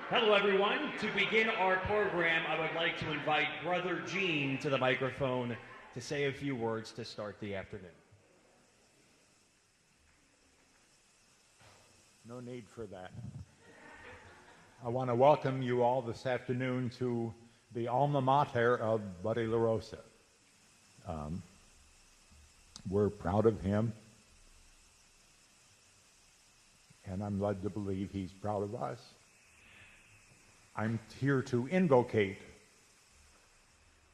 Hello, everyone. To begin our program, I would like to invite Brother Gene to the microphone to say a few words to start the afternoon. No need for that. I want to welcome you all this afternoon to the alma mater of Buddy LaRosa. We're proud of him, and I'm led to believe he's proud of us. I'm here to invocate,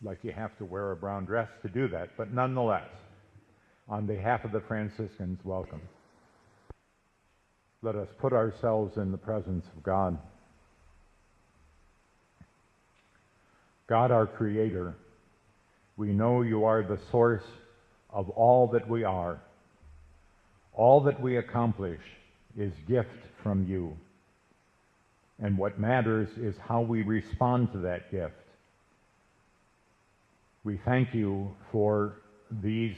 like you have to wear a brown dress to do that, but nonetheless, on behalf of the Franciscans, welcome. Let us put ourselves in the presence of God. God, our Creator, we know you are the source of all that we are. All that we accomplish is gift from you. And what matters is how we respond to that gift. We thank you for these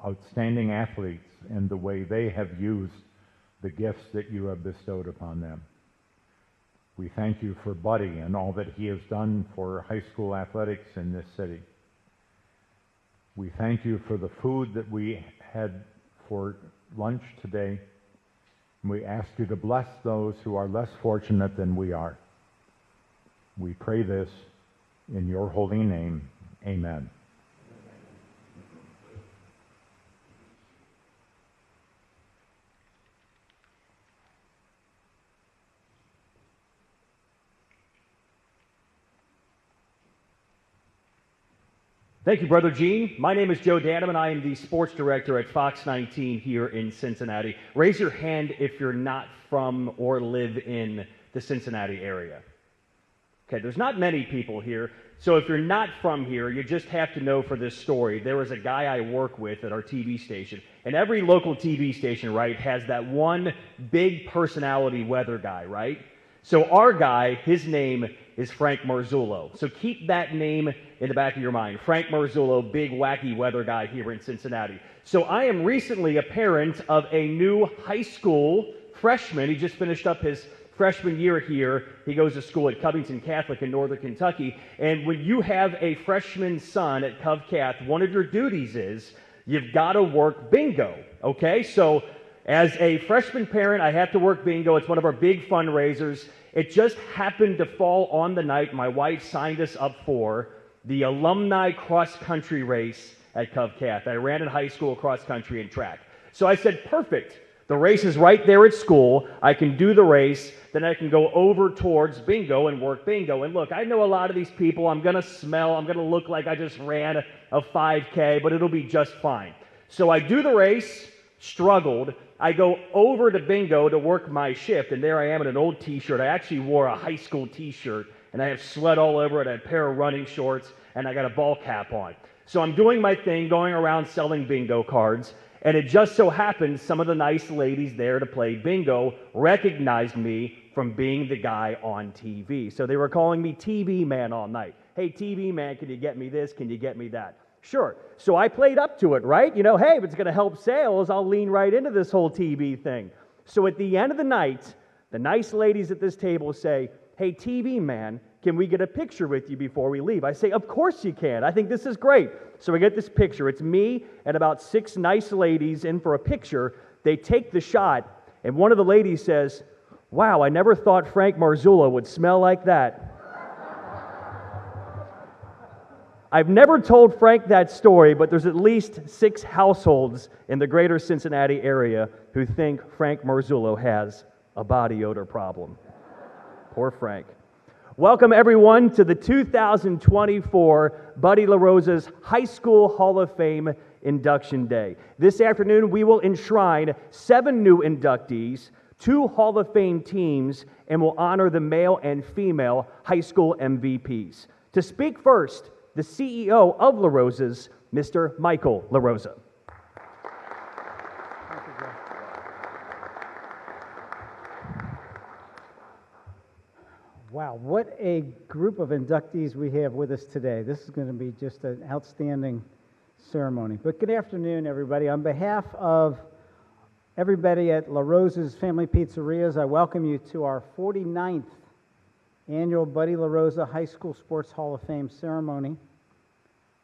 outstanding athletes and the way they have used the gifts that you have bestowed upon them. We thank you for Buddy and all that he has done for high school athletics in this city. We thank you for the food that we had for lunch today. And we ask you to bless those who are less fortunate than we are. We pray this in your holy name. Amen. Thank you, Brother Gene. My name is Joe Danham, and I am the sports director at Fox 19 here in Cincinnati. Raise your hand if you're not from or live in the Cincinnati area. Okay, there's not many people here, so if you're not from here, you just have to know for this story. There was a guy I work with at our TV station, and every local TV station, right, has that one big personality weather guy, right? So our guy, his name is Frank Marzullo. So keep that name in the back of your mind. Frank Marzullo, big wacky weather guy here in Cincinnati. So I am recently a parent of a new high school freshman. He just finished up his freshman year here. He goes to school at Covington Catholic in Northern Kentucky. And when you have a freshman son at Cov Cath, one of your duties is you've got to work bingo. Okay? So as a freshman parent, I have to work bingo. It's one of our big fundraisers. It just happened to fall on the night my wife signed us up for the alumni cross-country race at Cov Cath. I ran in high school cross-country and track. So I said, perfect. The race is right there at school. I can do the race. Then I can go over towards bingo and work bingo. And look, I know a lot of these people. I'm going to look like I just ran a 5K, but it'll be just fine. So I do the race, struggled. I go over to bingo to work my shift, and there I am in an old T-shirt. I actually wore a high school T-shirt, and I have sweat all over it. I had a pair of running shorts, and I got a ball cap on. So I'm doing my thing, going around selling bingo cards, and it just so happened some of the nice ladies there to play bingo recognized me from being the guy on TV. So they were calling me TV man all night. Hey, TV man, can you get me this? Can you get me that? Sure. So I played up to it, right? You know, hey, if it's going to help sales, I'll lean right into this whole TV thing. So at the end of the night, the nice ladies at this table say, hey, TV man, can we get a picture with you before we leave? I say, of course you can. I think this is great. So I get this picture. It's me and about 6 nice ladies in for a picture. They take the shot, and one of the ladies says, wow, I never thought Frank Marzullo would smell like that. I've never told Frank that story, but there's at least 6 households in the greater Cincinnati area who think Frank Marzullo has a body odor problem. Poor Frank. Welcome, everyone, to the 2024 Buddy LaRosa's High School Hall of Fame Induction Day. This afternoon, we will enshrine 7 new inductees, 2 Hall of Fame teams, and will honor the male and female high school MVPs. To speak first, the CEO of LaRosa's, Mr. Michael LaRosa. Wow, what a group of inductees we have with us today. This is going to be just an outstanding ceremony. But good afternoon, everybody. On behalf of everybody at LaRosa's Family Pizzerias, I welcome you to our 49th annual Buddy LaRosa High School Sports Hall of Fame ceremony.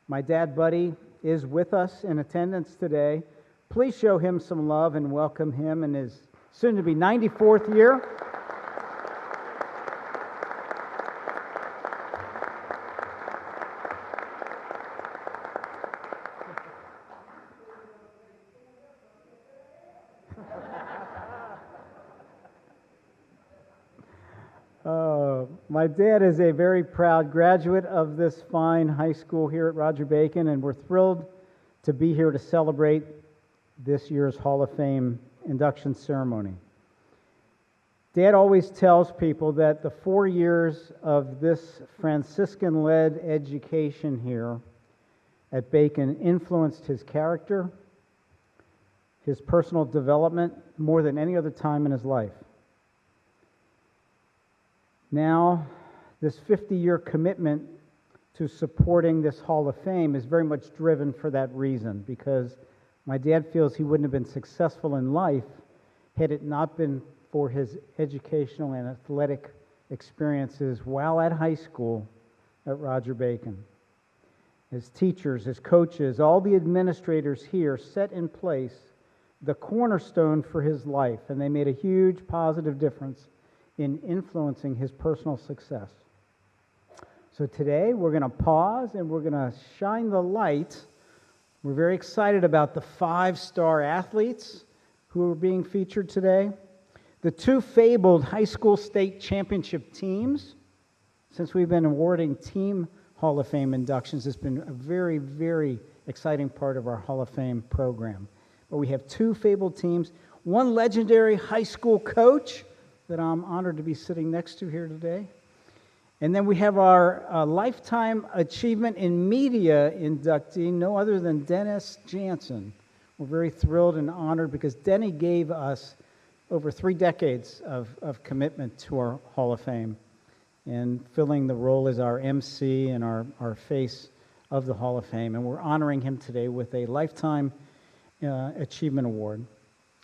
My dad, Buddy, is with us in attendance today. Please show him some love and welcome him in his soon-to-be 94th year. My dad is a very proud graduate of this fine high school here at Roger Bacon, and we're thrilled to be here to celebrate this year's Hall of Fame induction ceremony. Dad always tells people that the 4 years of this Franciscan-led education here at Bacon influenced his character, his personal development more than any other time in his life. Now, this 50-year commitment to supporting this Hall of Fame is very much driven for that reason, because my dad feels he wouldn't have been successful in life had it not been for his educational and athletic experiences while at high school at Roger Bacon. His teachers, his coaches, all the administrators here set in place the cornerstone for his life, and they made a huge positive difference in influencing his personal success. So today we're going to pause and we're going to shine the light. We're very excited about the 5-star athletes who are being featured today, the 2 fabled high school state championship teams. Since we've been awarding team Hall of Fame inductions, it's been a very, very exciting part of our Hall of Fame program. But we have 2 fabled teams, 1 legendary high school coach that I'm honored to be sitting next to here today. And then we have our Lifetime Achievement in Media inductee, no other than Dennis Jansen. We're very thrilled and honored because Denny gave us over 3 decades of commitment to our Hall of Fame and filling the role as our MC and our face of the Hall of Fame. And we're honoring him today with a Lifetime Achievement Award.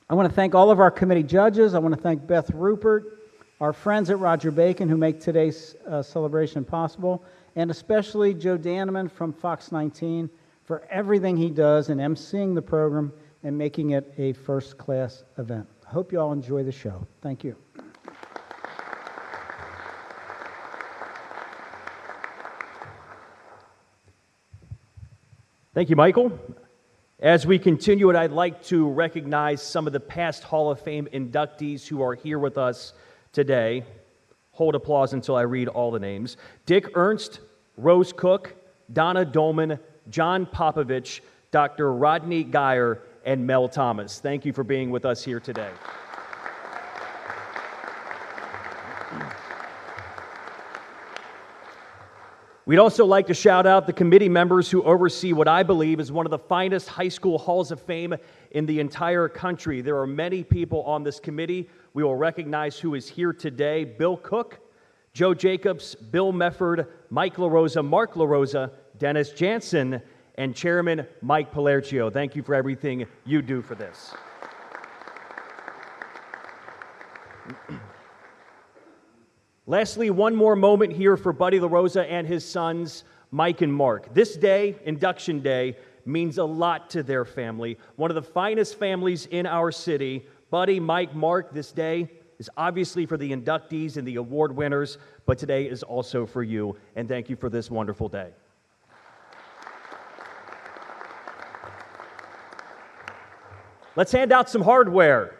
I want to thank all of our committee judges. I want to thank Beth Rupert, our friends at Roger Bacon who make today's celebration possible, and especially Joe Daneman from Fox 19 for everything he does in emceeing the program and making it a first-class event. I hope you all enjoy the show. Thank you. Thank you, Michael. As we continue it, I'd like to recognize some of the past Hall of Fame inductees who are here with us today. Hold applause until I read all the names. Dick Ernst, Rose Cook, Donna Dolman, John Popovich, Dr. Rodney Geyer, and Mel Thomas. Thank you for being with us here today. We'd also like to shout out the committee members who oversee what I believe is one of the finest high school halls of fame in the entire country. There are many people on this committee. We will recognize who is here today: Bill Cook, Joe Jacobs, Bill Mefford, Mike LaRosa, Mark LaRosa, Dennis Jansen, and Chairman Mike Palercio. Thank you for everything you do for this. Lastly, one more moment here for Buddy LaRosa and his sons, Mike and Mark. This day, Induction Day, means a lot to their family. One of the finest families in our city. Buddy, Mike, Mark, this day is obviously for the inductees and the award winners, but today is also for you, and thank you for this wonderful day. Let's hand out some hardware.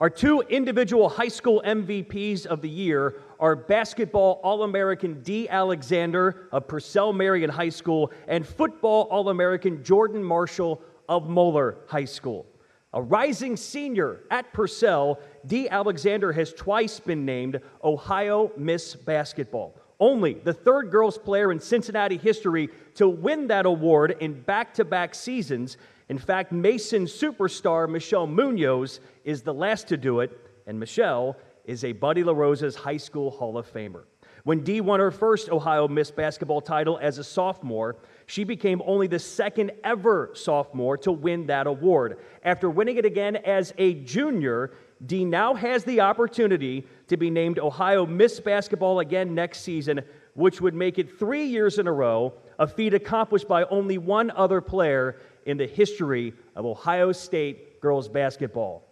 Our 2 individual high school MVPs of the year are basketball All-American Dee Alexander of Purcell Marion High School and football All-American Jordan Marshall of Moeller High School. A rising senior at Purcell, Dee Alexander has twice been named Ohio Miss Basketball. Only the 3rd girls player in Cincinnati history to win that award in back-to-back seasons. In fact, Mason superstar Michelle Munoz is the last to do it, and Michelle is a Buddy LaRosa's High School Hall of Famer. When Dee won her first Ohio Miss Basketball title as a sophomore, she became only the 2nd ever sophomore to win that award. After winning it again as a junior Dee now has the opportunity to be named Ohio Miss Basketball again next season, which would make it 3 years in a row, a feat accomplished by only one other player in the history of Ohio State girls basketball.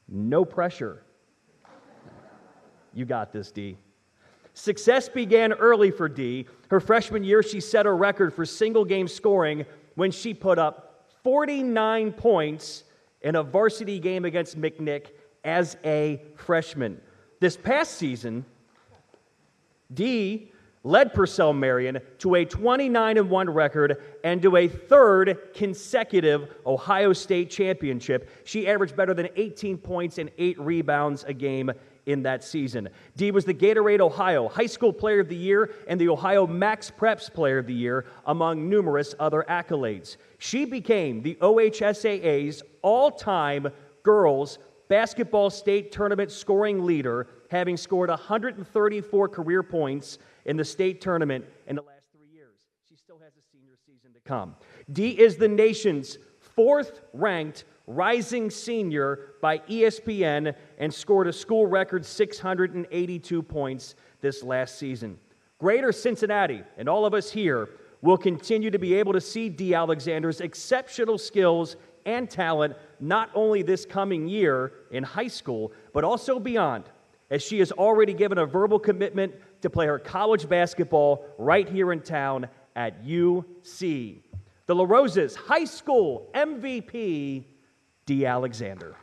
No pressure. You got this, Dee. Success began early for Dee. Her freshman year, she set a record for single-game scoring when she put up 49 points in a varsity game against McNick as a freshman. This past season, Dee led Purcell Marion to a 29-1 record and to a third consecutive Ohio State championship. She averaged better than 18 points and 8 rebounds a game in that season. Dee was the Gatorade Ohio High School Player of the Year and the Ohio Max Preps Player of the Year, among numerous other accolades. She became the OHSAA's all-time girls basketball state tournament scoring leader, having scored 134 career points in the state tournament in the last 3 years. She still has a senior season to come. Dee is the nation's 4th-ranked rising senior by ESPN and scored a school record 682 points this last season. Greater Cincinnati and all of us here will continue to be able to see Dee Alexander's exceptional skills and talent not only this coming year in high school, but also beyond, as she has already given a verbal commitment to play her college basketball right here in town at UC. The LaRosa's High School MVP, Dee Alexander.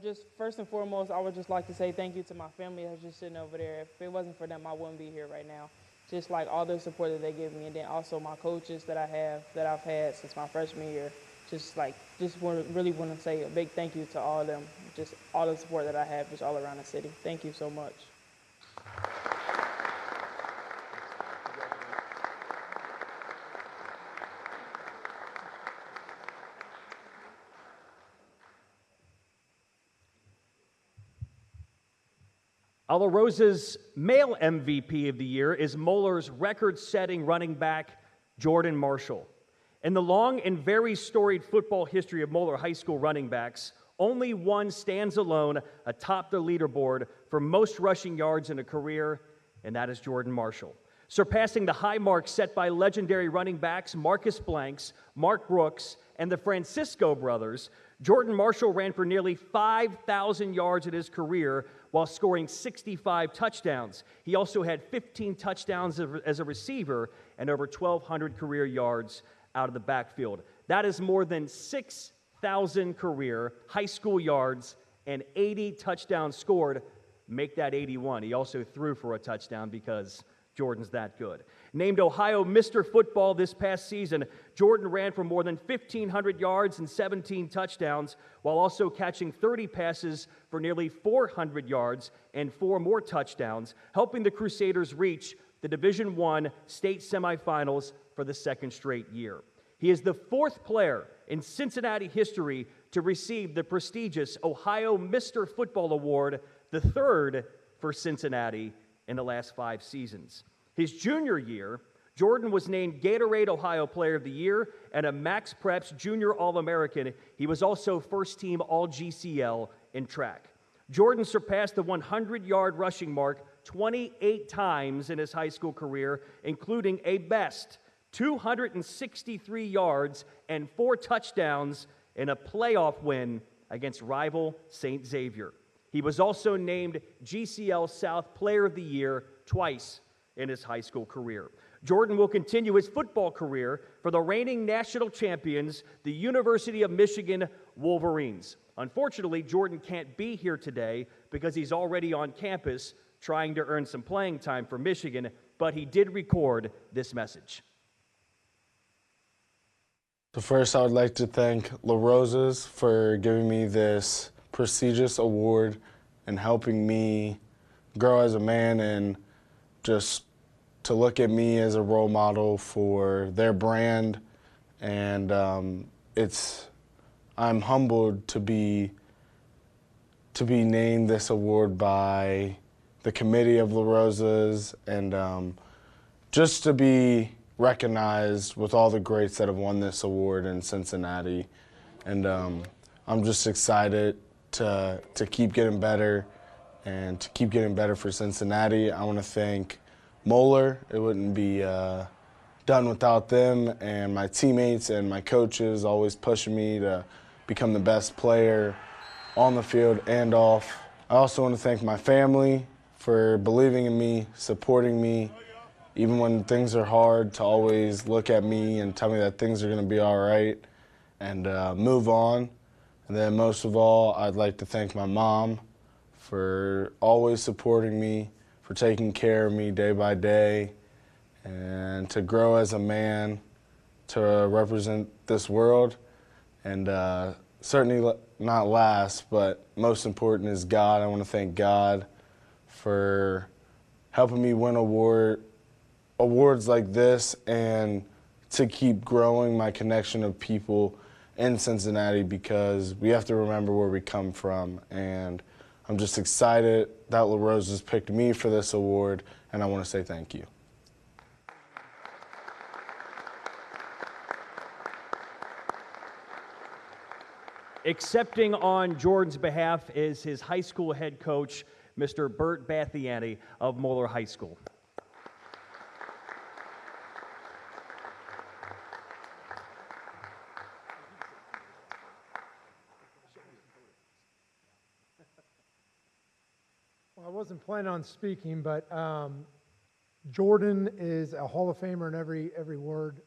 Just first and foremost, I would just like to say thank you to my family that's just sitting over there. If it wasn't for them, I wouldn't be here right now. Just like all the support that they give me, and then also my coaches that I've had since my freshman year. Really want to say a big thank you to all of them. Just all the support that I have just all around the city. Thank you so much. LaRosa's male MVP of the year is Moeller's record-setting running back, Jordan Marshall. In the long and very storied football history of Moeller High School running backs, only one stands alone atop the leaderboard for most rushing yards in a career, and that is Jordan Marshall. Surpassing the high mark set by legendary running backs Marcus Blanks, Mark Brooks, and the Francisco brothers, Jordan Marshall ran for nearly 5,000 yards in his career while scoring 65 touchdowns. He also had 15 touchdowns as a receiver and over 1,200 career yards out of the backfield. That is more than 6,000 career high school yards and 80 touchdowns scored. Make that 81. He also threw for a touchdown because Jordan's that good. Named Ohio Mr. Football this past season, Jordan ran for more than 1,500 yards and 17 touchdowns, while also catching 30 passes for nearly 400 yards and 4 more touchdowns, helping the Crusaders reach the Division I state semifinals for the 2nd straight year. He is the 4th player in Cincinnati history to receive the prestigious Ohio Mr. Football Award, the 3rd for Cincinnati in the last 5 seasons. His junior year, Jordan was named Gatorade Ohio Player of the Year and a Max Preps Junior All-American. He was also first-team All-GCL in track. Jordan surpassed the 100-yard rushing mark 28 times in his high school career, including a best 263 yards and 4 touchdowns in a playoff win against rival St. Xavier. He was also named GCL South Player of the Year twice in his high school career. Jordan will continue his football career for the reigning national champions, the University of Michigan Wolverines. Unfortunately, Jordan can't be here today because he's already on campus trying to earn some playing time for Michigan, but he did record this message. So first, I would like to thank LaRosa's for giving me this prestigious award and helping me grow as a man and just to look at me as a role model for their brand. And I'm humbled to be named this award by the committee of LaRosa's, and just to be recognized with all the greats that have won this award in Cincinnati. And I'm just excited to keep getting better and to keep getting better for Cincinnati. I want to thank Moeller. It wouldn't be done without them, and my teammates and my coaches always pushing me to become the best player on the field and off. I also want to thank my family for believing in me, supporting me, even when things are hard, to always look at me and tell me that things are going to be all right and move on. And then most of all, I'd like to thank my mom for always supporting me, for taking care of me day by day, and to grow as a man, to represent this world. And certainly not last, but most important is God. I want to thank God for helping me win awards like this, and to keep growing my connection of people in Cincinnati, because we have to remember where we come from. And I'm just excited that LaRosa's picked me for this award, and I want to say thank you. Accepting on Jordan's behalf is his high school head coach, Mr. Bert Bathiani of Moeller High School. Well, I wasn't planning on speaking, but Jordan is a Hall of Famer in every word.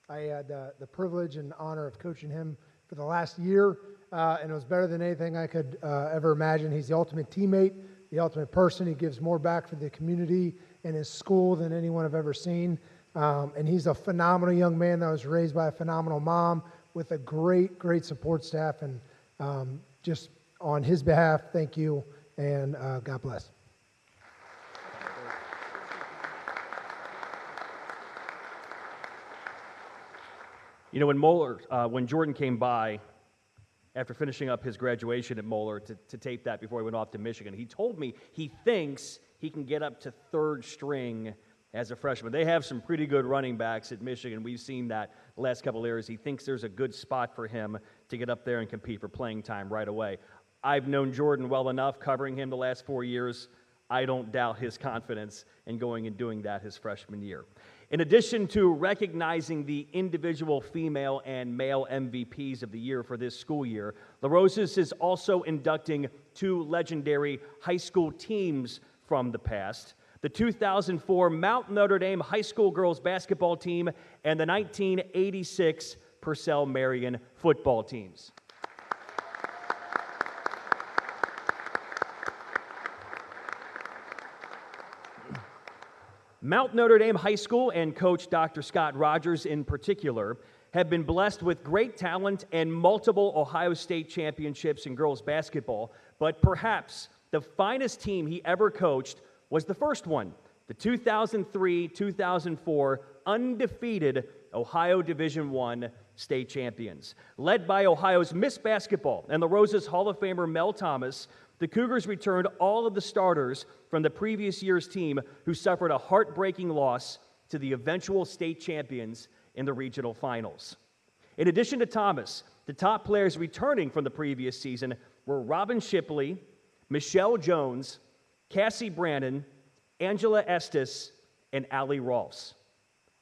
I had the privilege and honor of coaching him for the last year, and it was better than anything I could ever imagine. He's the ultimate teammate, the ultimate person. He gives more back for the community and his school than anyone I've ever seen. And he's a phenomenal young man that was raised by a phenomenal mom with a great support staff. And just on his behalf, thank you, and God bless. You know, when Jordan came by after finishing up his graduation at Moeller to tape that before he went off to Michigan, he told me he thinks he can get up to third string as a freshman. They have some pretty good running backs at Michigan. We've seen that the last couple of years. He thinks there's a good spot for him to get up there and compete for playing time right away. I've known Jordan well enough, covering him the last 4 years. I don't doubt his confidence in going and doing that his freshman year. In addition to recognizing the individual female and male MVPs of the year for this school year, LaRosa's is also inducting two legendary high school teams from the past: the 2004 Mount Notre Dame High School girls basketball team and the 1986 Purcell Marion football teams. Mount Notre Dame High School and coach Dr. Scott Rogers in particular have been blessed with great talent and multiple Ohio State championships in girls basketball, but perhaps the finest team he ever coached was the first one, the 2003-2004 undefeated Ohio Division I state champions. Led by Ohio's Miss Basketball and LaRosa's Hall of Famer Mel Thomas, the Cougars returned all of the starters from the previous year's team, who suffered a heartbreaking loss to the eventual state champions in the regional finals. In addition to Thomas, the top players returning from the previous season were Robin Shipley, Michelle Jones, Cassie Brannon, Angela Estes, and Allie Rolfs.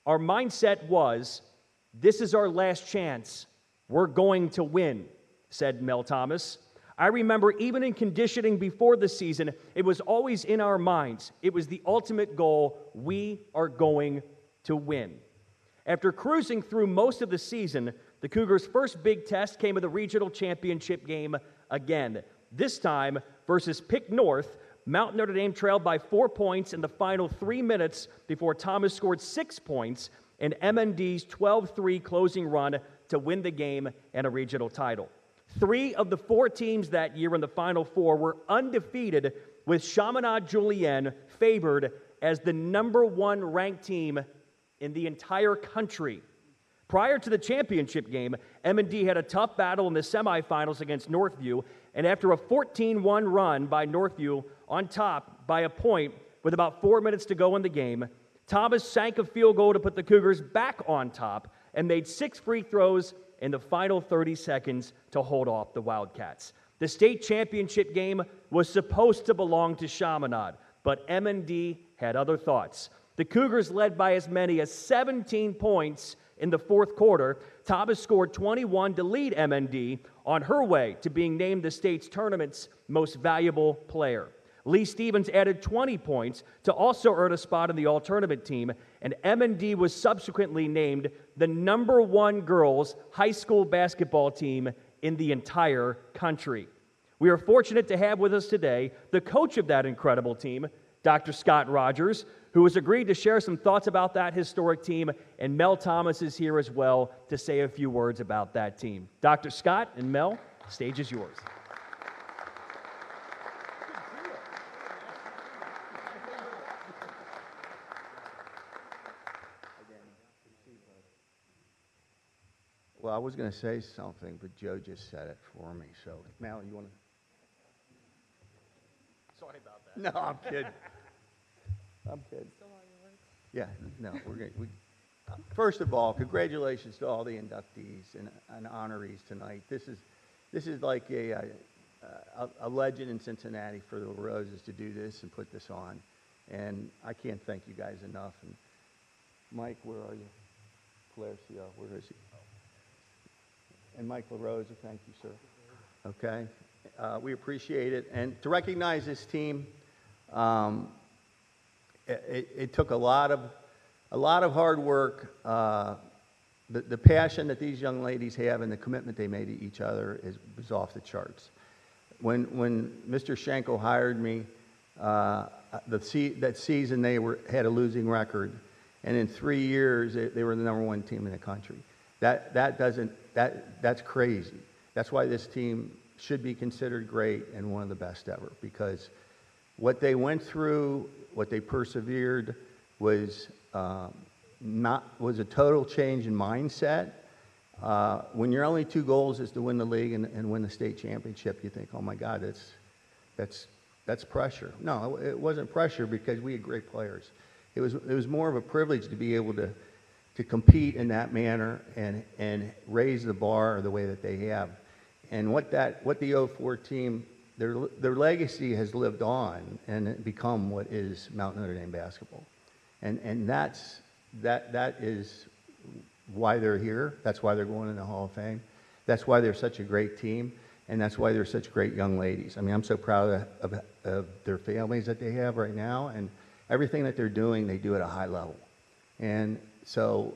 Our mindset was, this is our last chance. We're going to win, said Mel Thomas. I remember even in conditioning before the season, it was always in our minds. It was the ultimate goal. We are going to win. After cruising through most of the season, the Cougars' first big test came at the regional championship game again. This time versus Pick North, Mount Notre Dame trailed by 4 points in the final 3 minutes before Thomas scored 6 points in MND's 12-3 closing run to win the game and a regional title. 3 of the 4 teams that year in the Final Four were undefeated with Chaminade Julienne favored as the #1 ranked team in the entire country. Prior to the championship game, M&D had a tough battle in the semifinals against Northview, and after a 14-1 run by Northview on top by a point with about 4 minutes to go in the game, Thomas sank a field goal to put the Cougars back on top and made 6 free throws in the final 30 seconds to hold off the Wildcats. The state championship game was supposed to belong to Chaminade, but M&D had other thoughts. The Cougars led by as many as 17 points in the fourth quarter. Thomas scored 21 to lead M&D on her way to being named the state's tournament's most valuable player. Lee Stevens added 20 points to also earn a spot in the all-tournament team, and M&D was subsequently named the #1 girls high school basketball team in the entire country. We are fortunate to have with us today the coach of that incredible team, Dr. Scott Rogers, who has agreed to share some thoughts about that historic team, and Mel Thomas is here as well to say a few words about that team. Dr. Scott and Mel, the stage is yours. Well, I was going to say something, but Joe just said it for me. So, Mal, you want to? Sorry about that. No, I'm kidding. I'm kidding. Yeah, no, we're going to. First of all, congratulations to all the inductees and honorees tonight. This is like a legend in Cincinnati for the LaRosa's to do this and put this on, and I can't thank you guys enough. And Mike, where are you? Claircio, where is he? And Mike LaRosa, thank you, sir. Okay, we appreciate it, and to recognize this team, it took a lot of hard work. The passion that these young ladies have and the commitment they made to each other was off the charts. When Mr. Schenkel hired me, that season they had a losing record, and in 3 years they were the #1 team in the country. That's crazy. That's why this team should be considered great and one of the best ever, because what they went through, what they persevered was a total change in mindset. When your only 2 goals is to win the league and win the state championship, you think, oh my God, that's pressure. No, it wasn't pressure, because we had great players. It was more of a privilege to be able to compete in that manner and raise the bar the way that they have. And what the 04 team, their legacy has lived on and become what is Mount Notre Dame basketball. And that is why they're here. That's why they're going in the Hall of Fame. That's why they're such a great team, and that's why they're such great young ladies. I mean, I'm so proud of their families that they have right now, and everything that they're doing, they do at a high level. And so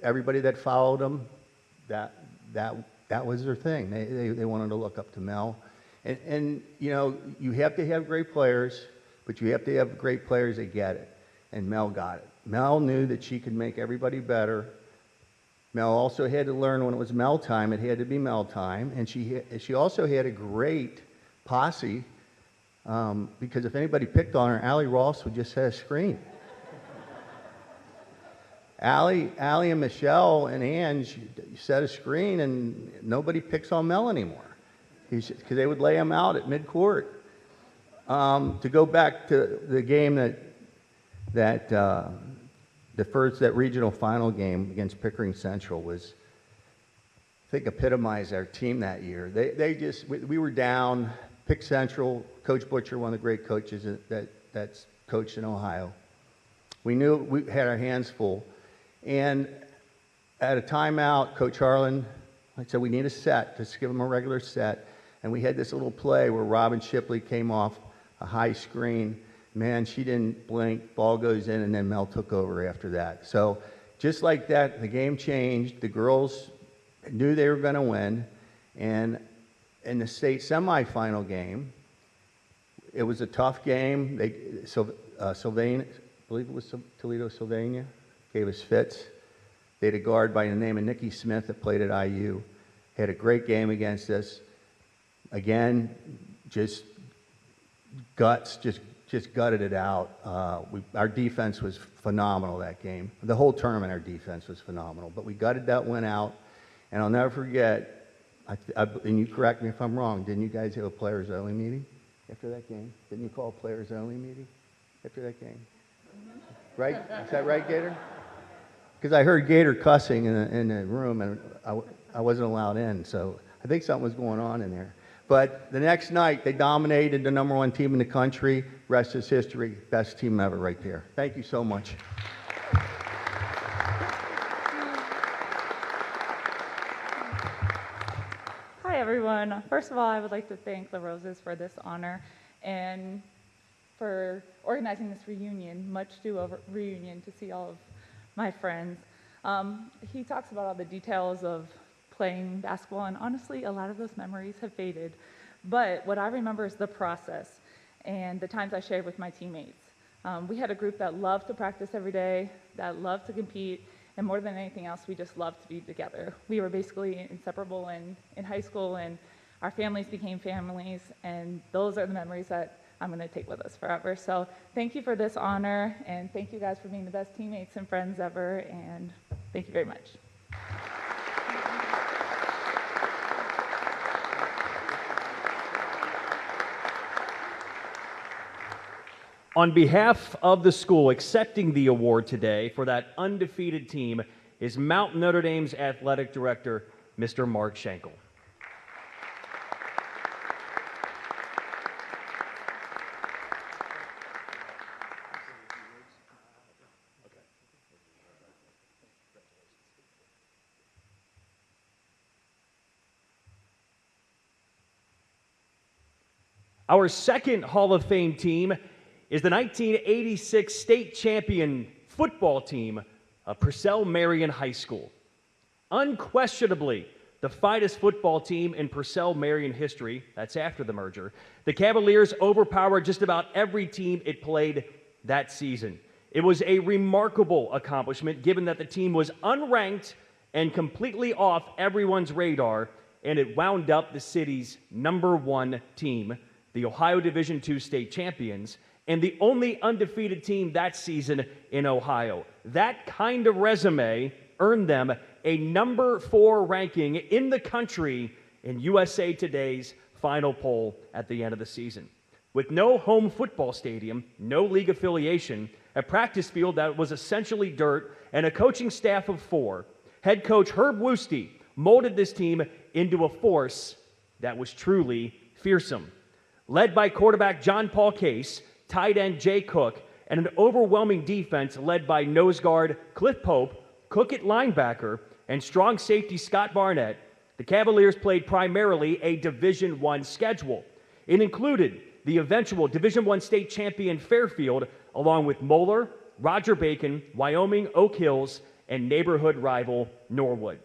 everybody that followed them, that was their thing. They wanted to look up to Mel. And you know, you have to have great players, but you have to have great players that get it. And Mel got it. Mel knew that she could make everybody better. Mel also had to learn when it was Mel time, it had to be Mel time. And she also had a great posse, because if anybody picked on her, Allie Ross would just set a screen. Allie and Michelle and Ange set a screen, and nobody picks on Mel anymore, because they would lay him out at midcourt. To go back to the game that regional final game against Pickering Central was, I think, epitomized our team that year. We were down. Pick Central, Coach Butcher, one of the great coaches that's coached in Ohio. We knew we had our hands full. And at a timeout, Coach Harlan said, we need a set. Just give them a regular set. And we had this little play where Robin Shipley came off a high screen. Man, she didn't blink. Ball goes in, and then Mel took over after that. So just like that, the game changed. The girls knew they were going to win. And in the state semifinal game, it was a tough game. Sylvania, I believe it was Toledo Sylvania, gave us fits. They had a guard by the name of Nikki Smith that played at IU. Had a great game against us. Again, just guts, just gutted it out. Our defense was phenomenal that game. The whole tournament, our defense was phenomenal. But we gutted that one out, and I'll never forget, and you correct me if I'm wrong, didn't you guys have a players-only meeting after that game? Didn't you call a players-only meeting after that game? Right? Is that right, Gator? Because I heard Gator cussing in the room, and I wasn't allowed in, so I think something was going on in there. But the next night, they dominated the #1 team in the country. Rest is history. Best team ever right there. Thank you so much. Hi, everyone. First of all, I would like to thank LaRosa's for this honor and for organizing this reunion, reunion to see all of my friends. He talks about all the details of playing basketball, and honestly, a lot of those memories have faded. But what I remember is the process and the times I shared with my teammates. We had a group that loved to practice every day, that loved to compete, and more than anything else, we just loved to be together. We were basically inseparable in high school, and our families became families, and those are the memories that I'm going to take with us forever. So thank you for this honor, and thank you guys for being the best teammates and friends ever, and thank you very much. On behalf of the school, accepting the award today for that undefeated team is Mount Notre Dame's athletic director, Mr. Mark Schenkel. Our second Hall of Fame team is the 1986 state champion football team of Purcell Marion High School. Unquestionably, the finest football team in Purcell Marion history, that's after the merger, the Cavaliers overpowered just about every team it played that season. It was a remarkable accomplishment given that the team was unranked and completely off everyone's radar, and it wound up the city's #1 team, the Ohio Division II state champions, and the only undefeated team that season in Ohio. That kind of resume earned them a #4 ranking in the country in USA Today's final poll at the end of the season. With no home football stadium, no league affiliation, a practice field that was essentially dirt, and a coaching staff of 4, head coach Herb Woosty molded this team into a force that was truly fearsome. Led by quarterback John Paul Case, tight end Jay Cook, and an overwhelming defense led by nose guard Cliff Pope, Cook at linebacker, and strong safety Scott Barnett, the Cavaliers played primarily a Division I schedule. It included the eventual Division I state champion Fairfield, along with Moeller, Roger Bacon, Wyoming, Oak Hills, and neighborhood rival Norwood.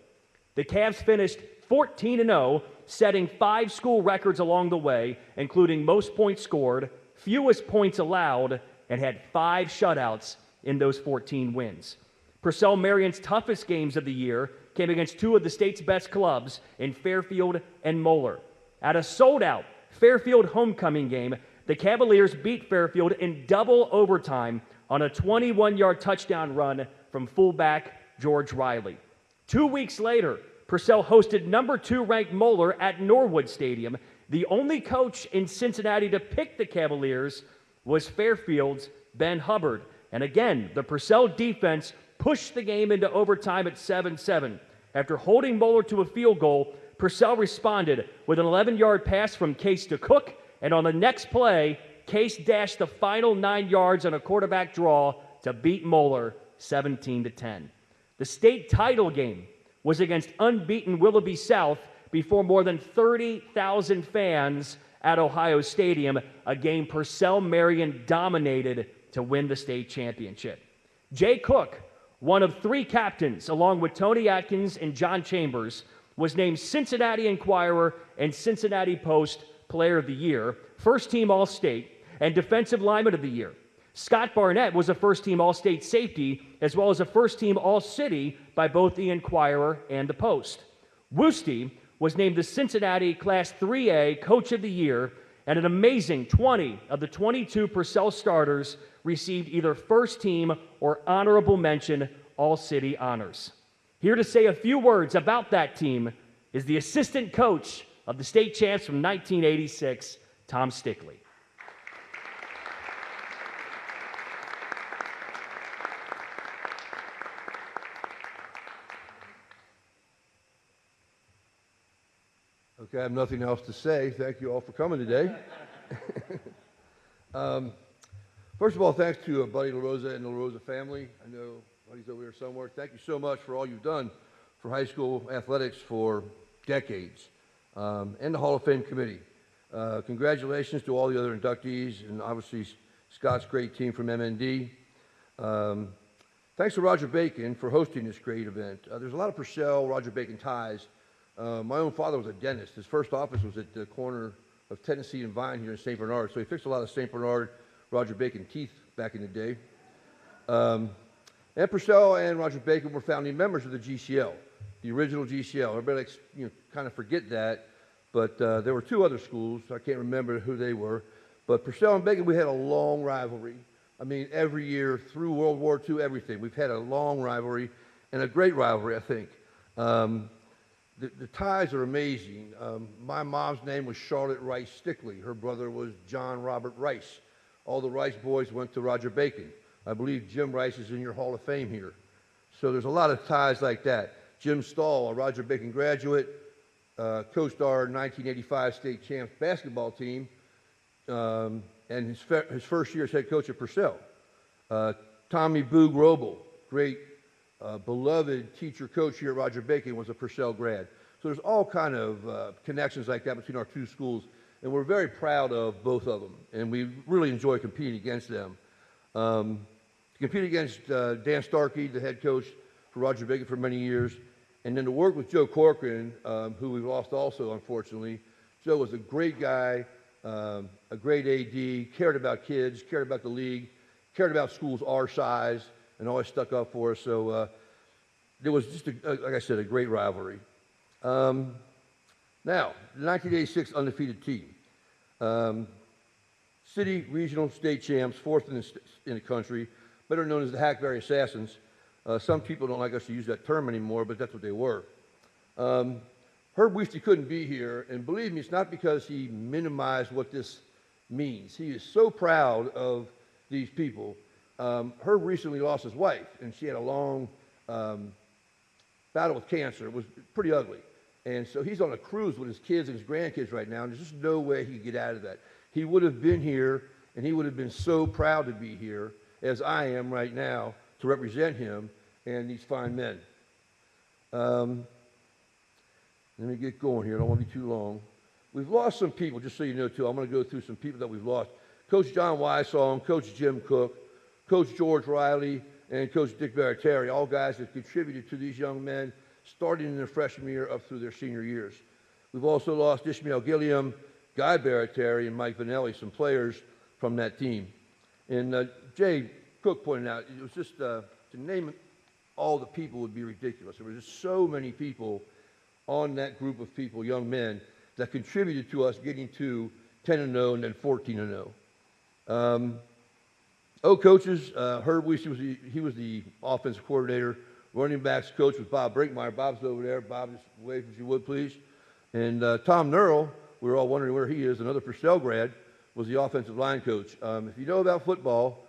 The Cavs finished 14-0, setting 5 school records along the way, including most points scored, fewest points allowed, and had 5 shutouts in those 14 wins. Purcell Marion's toughest games of the year came against 2 of the state's best clubs in Fairfield and Moeller. At a sold-out Fairfield homecoming game, the Cavaliers beat Fairfield in double overtime on a 21-yard touchdown run from fullback George Riley. 2 weeks later, Purcell hosted #2 ranked Moeller at Norwood Stadium. The only coach in Cincinnati to pick the Cavaliers was Fairfield's Ben Hubbard. And again, the Purcell defense pushed the game into overtime at 7-7. After holding Moeller to a field goal, Purcell responded with an 11-yard pass from Case to Cook, and on the next play, Case dashed the final 9 yards on a quarterback draw to beat Moeller 17-10. The state title game was against unbeaten Willoughby South before more than 30,000 fans at Ohio Stadium, a game Purcell Marion dominated to win the state championship. Jay Cook, one of 3 captains, along with Tony Atkins and John Chambers, was named Cincinnati Enquirer and Cincinnati Post Player of the Year, first-team All-State, and Defensive Lineman of the Year. Scott Barnett was a first-team All-State safety, as well as a first-team All-City by both the Enquirer and the Post. Woosty was named the Cincinnati Class 3A Coach of the Year and an amazing 20 of the 22 Purcell starters received either first team or honorable mention All-City honors. Here to say a few words about that team is the assistant coach of the state champs from 1986, Tom Stickley. Okay, I have nothing else to say. Thank you all for coming today. First of all, thanks to Buddy LaRosa and the LaRosa family. I know Buddy's over here somewhere. Thank you so much for all you've done for high school athletics for decades, and the Hall of Fame committee. Congratulations to all the other inductees, and obviously Scott's great team from MND. Thanks to Roger Bacon for hosting this great event. There's a lot of Purcell, Roger Bacon ties. My own father was a dentist. His first office was at the corner of Tennessee and Vine here in St. Bernard, so he fixed a lot of St. Bernard, Roger Bacon teeth back in the day. And Purcell and Roger Bacon were founding members of the GCL, the original GCL. Everybody likes, kind of forget that, but there were two other schools. I can't remember who they were, but Purcell and Bacon, we had a long rivalry. I mean, every year through World War II, everything. We've had a long rivalry and a great rivalry, I think. The ties are amazing. My mom's name was Charlotte Rice Stickley. Her brother was John Robert Rice. All the Rice boys went to Roger Bacon. I believe Jim Rice is in your Hall of Fame here. So there's a lot of ties like that. Jim Stahl, a Roger Bacon graduate, coached our 1985 state champs basketball team, and his first year as head coach at Purcell. Tommy Boog Roble, great beloved teacher coach here at Roger Bacon, was a Purcell grad. So there's all kind of connections like that between our two schools, and we're very proud of both of them, and we really enjoy competing against them. To compete against Dan Starkey, the head coach for Roger Bacon for many years, and then to work with Joe Corcoran, who we've lost also, unfortunately. Joe was a great guy, a great AD, cared about kids, cared about the league, cared about schools our size, and always stuck up for us. So there was just, like I said, a great rivalry. Now, the 1986 undefeated team. City, regional, state champs, fourth in the country, better known as the Hackberry Assassins. Some people don't like us to use that term anymore, but that's what they were. Herb Weesty couldn't be here, and believe me, it's not because he minimized what this means. He is so proud of these people. Herb recently lost his wife, and she had a long battle with cancer. It was pretty ugly. And so he's on a cruise with his kids and his grandkids right now, and there's just no way he could get out of that. He would have been here, and he would have been so proud to be here, as I am right now, to represent him and these fine men. Let me get going here. I don't want to be too long. We've lost some people, just so you know, too. I'm going to go through some people that we've lost. Coach John Wysong, Coach Jim Cook, Coach George Riley, and Coach Dick Baratieri, all guys that contributed to these young men starting in their freshman year up through their senior years. We've also lost Ishmael Gilliam, Guy Baratieri, and Mike Vanelli, some players from that team. And Jay Cook pointed out, it was just, to name all the people would be ridiculous. There were just so many people on that group of people, young men, that contributed to us getting to 10-0 and then 14-0. Coaches, Herb Weesey was the offensive coordinator. Running backs coach was Bob Brinkmeyer. Bob's over there. Bob, just wave if you would, please. And Tom Nurl, we were all wondering where he is, another Purcell grad, was the offensive line coach. If you know about football,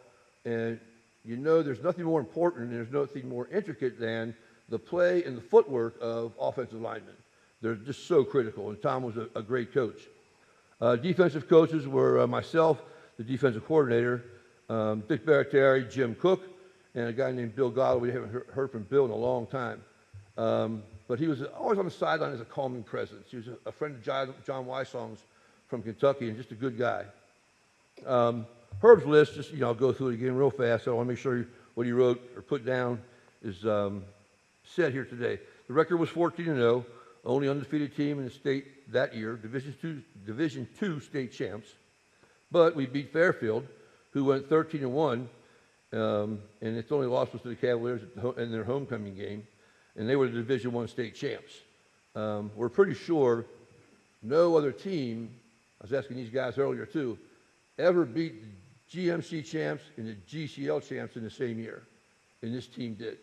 and you know there's nothing more important and there's nothing more intricate than the play and the footwork of offensive linemen. They're just so critical, and Tom was a great coach. Defensive coaches were myself, the defensive coordinator, Dick Baratieri, Jim Cook, and a guy named Bill Godwin. We haven't heard from Bill in a long time. But he was always on the sideline as a calming presence. He was a friend of John Wysong's from Kentucky and just a good guy. Herb's list, just, I'll go through it again real fast. So I want to make sure what he wrote or put down is said here today. The record was 14-0, only undefeated team in the state that year, Division II state champs. But we beat Fairfield, who went 13-1, and its only loss was to the Cavaliers in their homecoming game, and they were the Division I state champs. We're pretty sure no other team I was asking these guys earlier too, ever beat the GMC champs and the GCL champs in the same year? And this team did.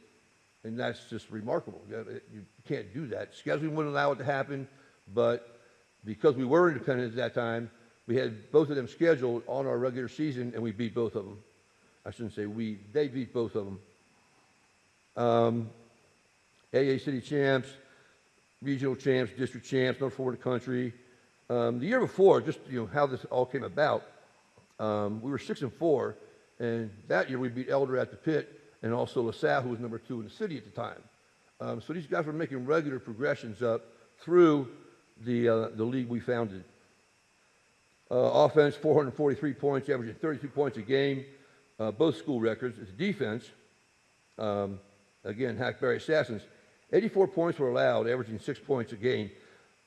And that's just remarkable. You can't do that. Scheduling wouldn't allow it to happen, but because we were independent at that time, we had both of them scheduled on our regular season, and we beat both of them. I shouldn't say we, they beat both of them. AA City champs, regional champs, district champs, number 4 in the country. The year before, just how this all came about, we were 6-4, and that year we beat Elder at the pit, and also LaSalle, who was number 2 in the city at the time. So these guys were making regular progressions up through the league we founded. Offense, 443 points, averaging 32 points a game, both school records. It's defense, again, Hackberry Assassins, 84 points were allowed, averaging 6 points a game.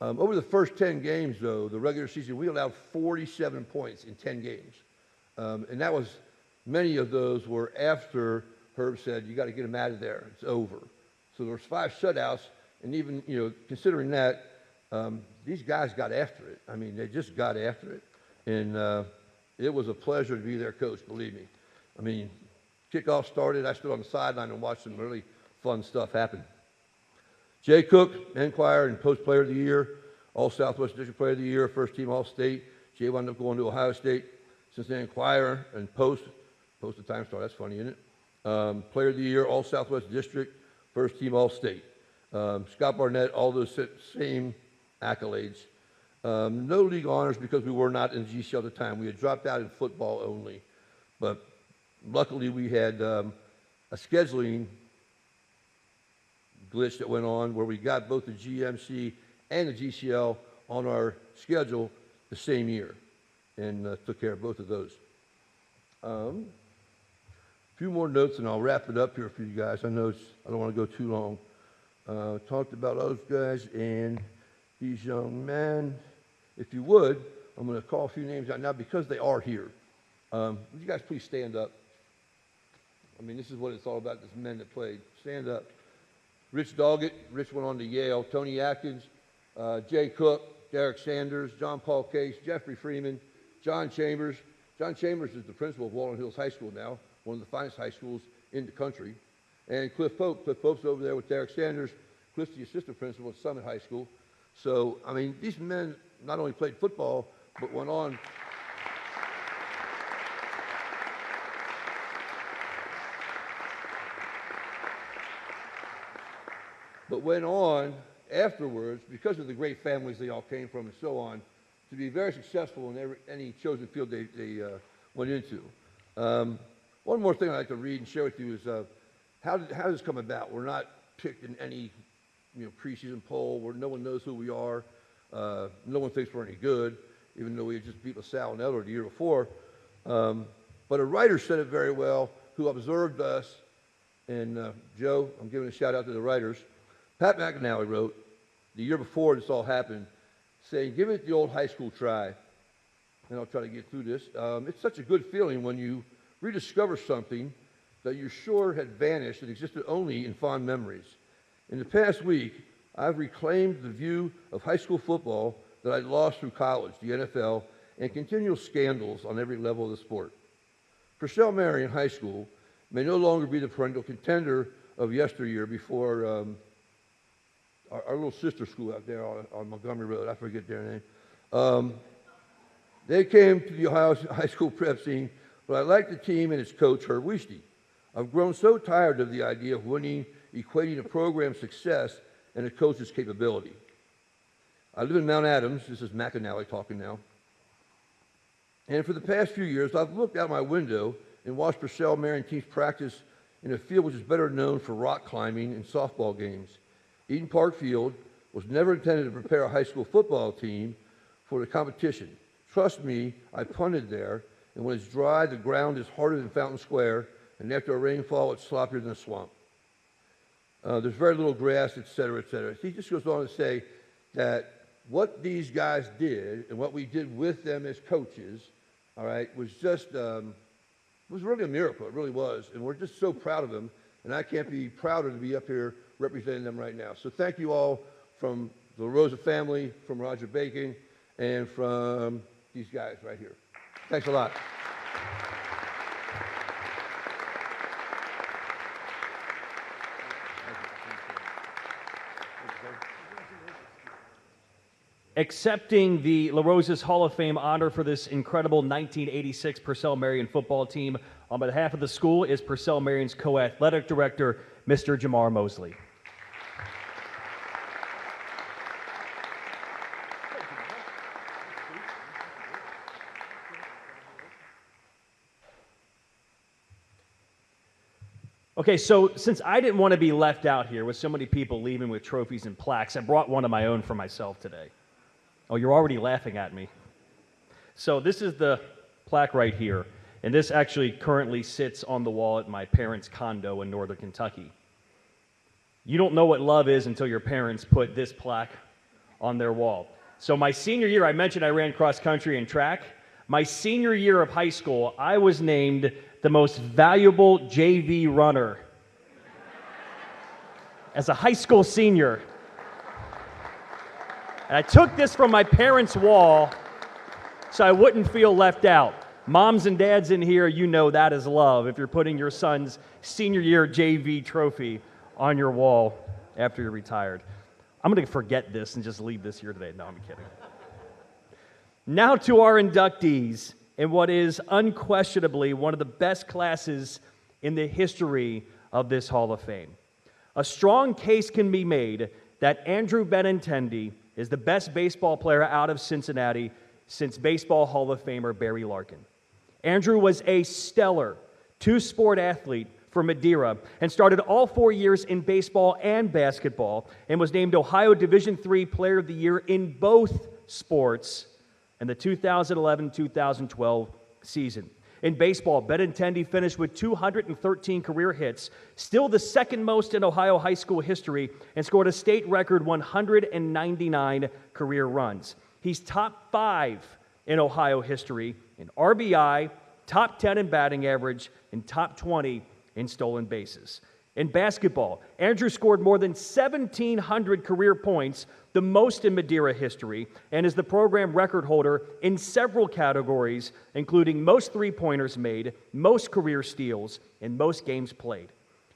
Over the first 10 games, though, the regular season, we allowed 47 points in 10 games. And that was, many of those were after Herb said, you got to get them out of there, it's over. So there was 5 shutouts, and even, considering that, these guys got after it. I mean, they just got after it. And it was a pleasure to be their coach, believe me. I mean, kickoff started, I stood on the sideline and watched some really fun stuff happen. Jay Cook, Enquirer and Post Player of the Year, All Southwest District Player of the Year, first team All-State. Jay wound up going to Ohio State. Cincinnati Enquirer and Post the Time Star, that's funny, isn't it? Player of the Year, All Southwest District, first team All-State. Scott Barnett, all those same accolades. No league honors because we were not in the GCL at the time. We had dropped out in football only. But luckily we had a scheduling glitch that went on where we got both the GMC and the GCL on our schedule the same year and took care of both of those. A few more notes and I'll wrap it up here for you guys. I know I don't want to go too long. Talked about those guys and these young men. If you would, I'm going to call a few names out now because they are here. Would you guys please stand up? I mean, this is what it's all about, these men that played. Stand up. Rich Doggett. Rich went on to Yale. Tony Atkins, Jay Cook, Derek Sanders, John Paul Case, Jeffrey Freeman, John Chambers. John Chambers is the principal of Walnut Hills High School now, one of the finest high schools in the country. And Cliff Pope. Cliff Pope's over there with Derek Sanders. Cliff's the assistant principal at Summit High School. So, I mean, these men not only played football, but went on afterwards, because of the great families they all came from and so on, to be very successful in any chosen field they went into. One more thing I'd like to read and share with you is how did this come about? We're not picked in any preseason poll where no one knows who we are. No one thinks we're any good, even though we had just beat LaSalle and Elder the year before. But a writer said it very well who observed us. And Joe, I'm giving a shout out to the writers. Pat McAnally wrote, the year before this all happened, saying, give it the old high school try. And I'll try to get through this. It's such a good feeling when you rediscover something that you're sure had vanished and existed only in fond memories. In the past week, I've reclaimed the view of high school football that I'd lost through college, the NFL, and continual scandals on every level of the sport. Purcell Marion High School may no longer be the perennial contender of yesteryear before our little sister school out there on Montgomery Road. I forget their name. They came to the Ohio high school prep scene, but I like the team and its coach, Herb Wiesty. I've grown so tired of the idea of winning, equating a program's success and a coach's capability. I live in Mount Adams. This is McAnally talking now. And for the past few years, I've looked out my window and watched Purcell Marion teams practice in a field which is better known for rock climbing and softball games. Eden Park Field was never intended to prepare a high school football team for the competition. Trust me, I punted there, and when it's dry, the ground is harder than Fountain Square, and after a rainfall, it's sloppier than a swamp. There's very little grass, et cetera, et cetera. He just goes on to say that what these guys did and what we did with them as coaches, all right, was just, was really a miracle. It really was. And we're just so proud of them. And I can't be prouder to be up here representing them right now. So thank you all from the LaRosa family, from Roger Bacon, and from these guys right here. Thanks a lot. Accepting the LaRosa's Hall of Fame honor for this incredible 1986 Purcell Marion football team on behalf of the school is Purcell Marion's co-athletic director, Mr. Jamar Mosley. Okay, so since I didn't want to be left out here with so many people leaving with trophies and plaques, I brought one of my own for myself today. Oh, you're already laughing at me. So this is the plaque right here, and this actually currently sits on the wall at my parents' condo in northern Kentucky. You don't know what love is until your parents put this plaque on their wall. So my senior year, I mentioned I ran cross country and track. My senior year of high school, I was named the most valuable JV runner as a high school senior. And I took this from my parents' wall so I wouldn't feel left out. Moms and dads in here, you know that is love if you're putting your son's senior year JV trophy on your wall after you're retired. I'm going to forget this and just leave this here today. No, I'm kidding. Now to our inductees in what is unquestionably one of the best classes in the history of this Hall of Fame. A strong case can be made that Andrew Benintendi is the best baseball player out of Cincinnati since Baseball Hall of Famer Barry Larkin. Andrew was a stellar two-sport athlete for Madeira and started all 4 years in baseball and basketball and was named Ohio Division III Player of the Year in both sports in the 2011-2012 season. In baseball, Benintendi finished with 213 career hits, still the second most in Ohio high school history, and scored a state record 199 career runs. He's top 5 in Ohio history in RBI, top 10 in batting average, and top 20 in stolen bases. In basketball, Andrew scored more than 1,700 career points, the most in Madeira history, and is the program record holder in several categories, including most three-pointers made, most career steals, and most games played.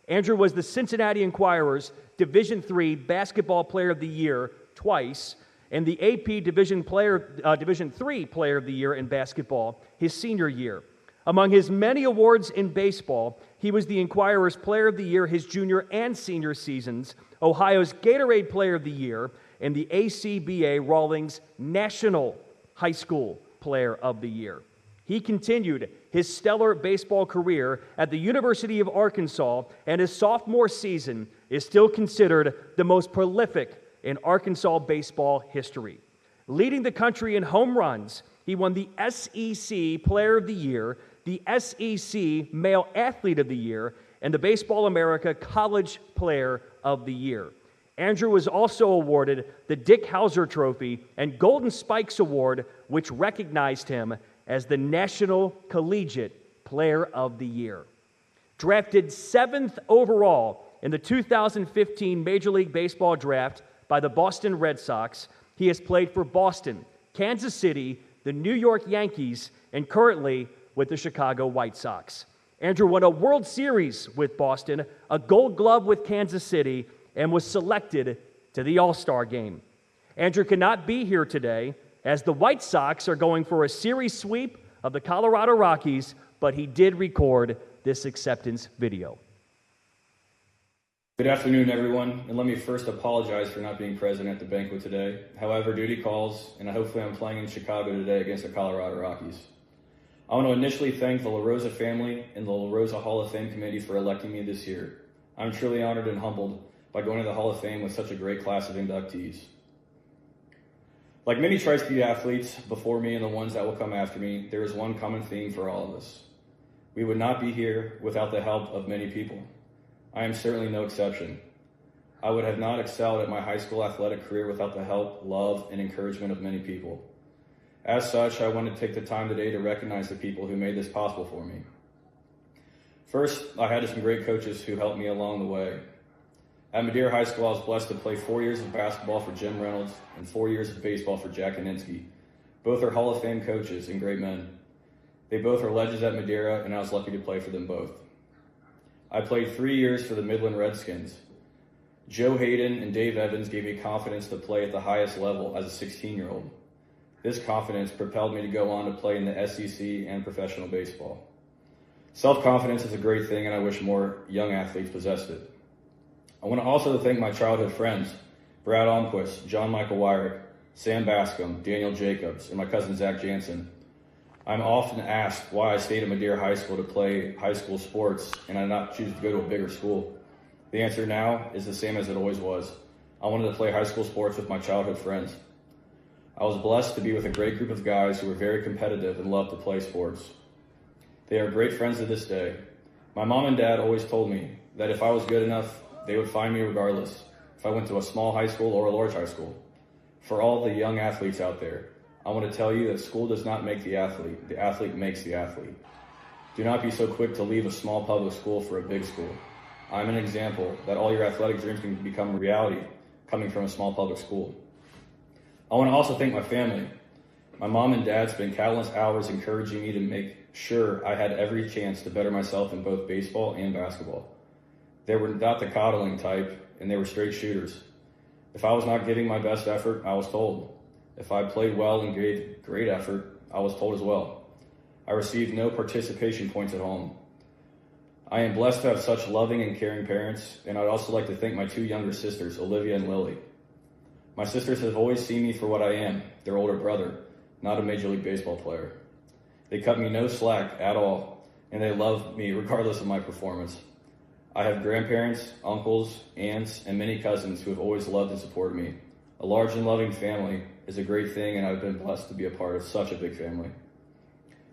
Andrew was the Cincinnati Enquirer's Division III Basketball Player of the Year twice, and the AP Division III Player of the Year in basketball his senior year. Among his many awards in baseball, he was the Enquirer's Player of the Year his junior and senior seasons, Ohio's Gatorade Player of the Year, and the ACBA Rawlings National High School Player of the Year. He continued his stellar baseball career at the University of Arkansas, and his sophomore season is still considered the most prolific in Arkansas baseball history. Leading the country in home runs, he won the SEC Player of the Year, the SEC Male Athlete of the Year, and the Baseball America College Player of the Year. Andrew was also awarded the Dick Hauser Trophy and Golden Spikes Award, which recognized him as the National Collegiate Player of the Year. Drafted 7th overall in the 2015 Major League Baseball draft by the Boston Red Sox, he has played for Boston, Kansas City, the New York Yankees, and currently with the Chicago White Sox. Andrew won a World Series with Boston, a Gold Glove with Kansas City, and was selected to the All-Star Game. Andrew cannot be here today as the White Sox are going for a series sweep of the Colorado Rockies, but he did record this acceptance video. Good afternoon, everyone, and let me first apologize for not being present at the banquet today. However, duty calls, and hopefully I'm playing in Chicago today against the Colorado Rockies. I want to initially thank the LaRosa family and the LaRosa Hall of Fame Committee for electing me this year. I'm truly honored and humbled by going to the Hall of Fame with such a great class of inductees. Like many Tri-State athletes before me and the ones that will come after me, there is one common theme for all of us. We would not be here without the help of many people. I am certainly no exception. I would have not excelled at my high school athletic career without the help, love, and encouragement of many people. As such, I want to take the time today to recognize the people who made this possible for me. First, I had some great coaches who helped me along the way. At Madeira High School, I was blessed to play 4 years of basketball for Jim Reynolds and 4 years of baseball for Jack Kaninsky, Both are Hall of Fame coaches and great men. They both are legends at Madeira, and I was lucky to play for them both. I played 3 years for the Midland Redskins. Joe Hayden and Dave Evans gave me confidence to play at the highest level as a 16-year-old. This confidence propelled me to go on to play in the SEC and professional baseball. Self-confidence is a great thing, and I wish more young athletes possessed it. I want to also thank my childhood friends, Brad Almquist, John Michael Wyrick, Sam Bascom, Daniel Jacobs, and my cousin Zach Jansen. I'm often asked why I stayed at Madeira High School to play high school sports and I did not choose to go to a bigger school. The answer now is the same as it always was. I wanted to play high school sports with my childhood friends. I was blessed to be with a great group of guys who were very competitive and loved to play sports. They are great friends to this day. My mom and dad always told me that if I was good enough, they would find me regardless, if I went to a small high school or a large high school. For all the young athletes out there, I want to tell you that school does not make the athlete makes the athlete. Do not be so quick to leave a small public school for a big school. I'm an example that all your athletic dreams can become reality coming from a small public school. I want to also thank my family. My mom and dad spent countless hours encouraging me to make sure I had every chance to better myself in both baseball and basketball. They were not the coddling type, and they were straight shooters. If I was not giving my best effort, I was told. If I played well and gave great effort, I was told as well. I received no participation points at home. I am blessed to have such loving and caring parents, and I'd also like to thank my 2 younger sisters, Olivia and Lily. My sisters have always seen me for what I am, their older brother, not a Major League Baseball player. They cut me no slack at all, and they love me regardless of my performance. I have grandparents, uncles, aunts, and many cousins who have always loved and supported me. A large and loving family is a great thing, and I've been blessed to be a part of such a big family.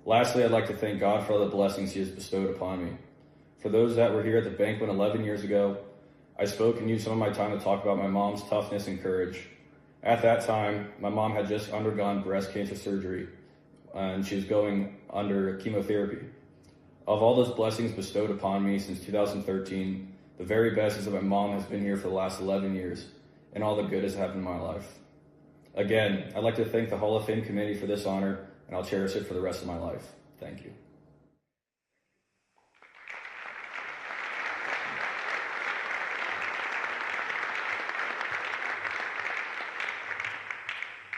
Lastly, I'd like to thank God for all the blessings He has bestowed upon me. For those that were here at the banquet 11 years ago, I spoke and used some of my time to talk about my mom's toughness and courage. At that time, my mom had just undergone breast cancer surgery, and she was going under chemotherapy. Of all those blessings bestowed upon me since 2013, the very best is that my mom has been here for the last 11 years, and all the good has happened in my life. Again, I'd like to thank the Hall of Fame committee for this honor, and I'll cherish it for the rest of my life. Thank you.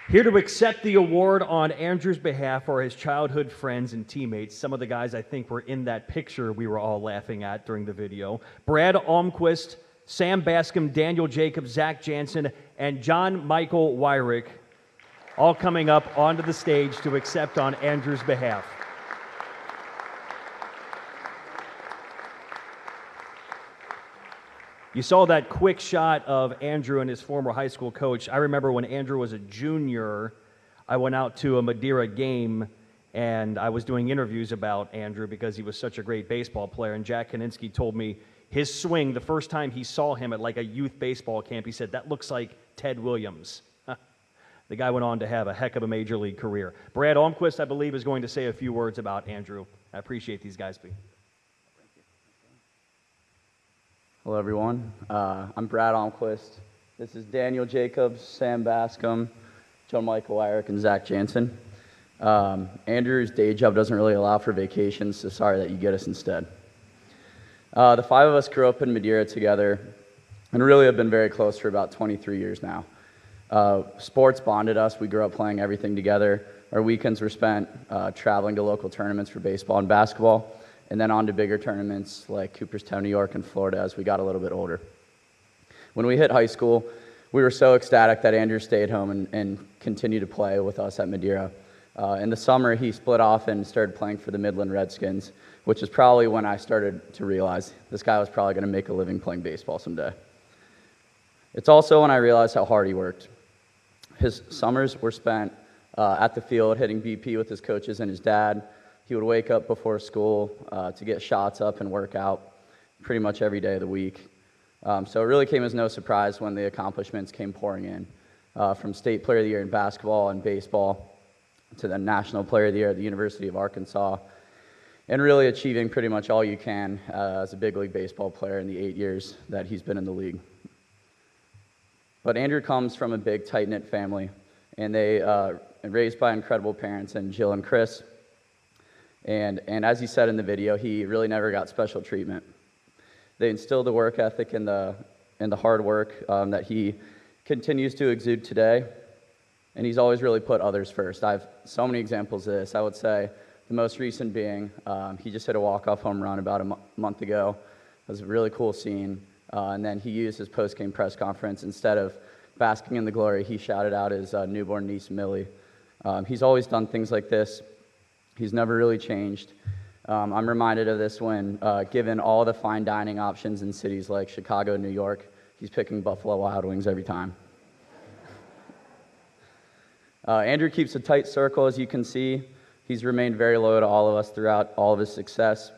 Here to accept the award on Andrew's behalf are his childhood friends and teammates. Some of the guys I think were in that picture we were all laughing at during the video. Brad Almquist, Sam Bascom, Daniel Jacobs, Zach Jansen, and John Michael Wyrick, all coming up onto the stage to accept on Andrew's behalf. You saw that quick shot of Andrew and his former high school coach. I remember when Andrew was a junior, I went out to a Madeira game, and I was doing interviews about Andrew because he was such a great baseball player, and Jack Kaninsky told me his swing, the first time he saw him at like a youth baseball camp, he said, "That looks like Ted Williams." The guy went on to have a heck of a major league career. Brad Almquist, I believe, is going to say a few words about Andrew. I appreciate these guys being. Hello, everyone. I'm Brad Almquist. This is Daniel Jacobs, Sam Bascom, John Michael Wyrick, and Zach Jansen. Andrew's day job doesn't really allow for vacations, so sorry that you get us instead. The 5 of us grew up in Madeira together and really have been very close for about 23 years now. Sports bonded us. We grew up playing everything together. Our weekends were spent traveling to local tournaments for baseball and basketball, and then on to bigger tournaments like Cooperstown, New York, and Florida as we got a little bit older. When we hit high school, we were so ecstatic that Andrew stayed home and continued to play with us at Madeira. In the summer, he split off and started playing for the Midland Redskins, which is probably when I started to realize this guy was probably going to make a living playing baseball someday. It's also when I realized how hard he worked. His summers were spent at the field hitting BP with his coaches and his dad. He would wake up before school to get shots up and work out pretty much every day of the week. So it really came as no surprise when the accomplishments came pouring in, from State Player of the Year in basketball and baseball to the National Player of the Year at the University of Arkansas, and really achieving pretty much all you can as a big league baseball player in the 8 years that he's been in the league. But Andrew comes from a big, tight-knit family and they raised by incredible parents, and Jill and Chris. And as he said in the video, he really never got special treatment. They instilled the work ethic and the hard work that he continues to exude today, and he's always really put others first. I have so many examples of this. I would say the most recent being he just hit a walk-off home run about a month ago. It was a really cool scene, and then he used his post-game press conference. Instead of basking in the glory, he shouted out his newborn niece, Millie. He's always done things like this. He's never really changed. I'm reminded of this when, given all the fine dining options in cities like Chicago, New York, he's picking Buffalo Wild Wings every time. Andrew keeps a tight circle, as you can see. He's remained very loyal to all of us throughout all of his success.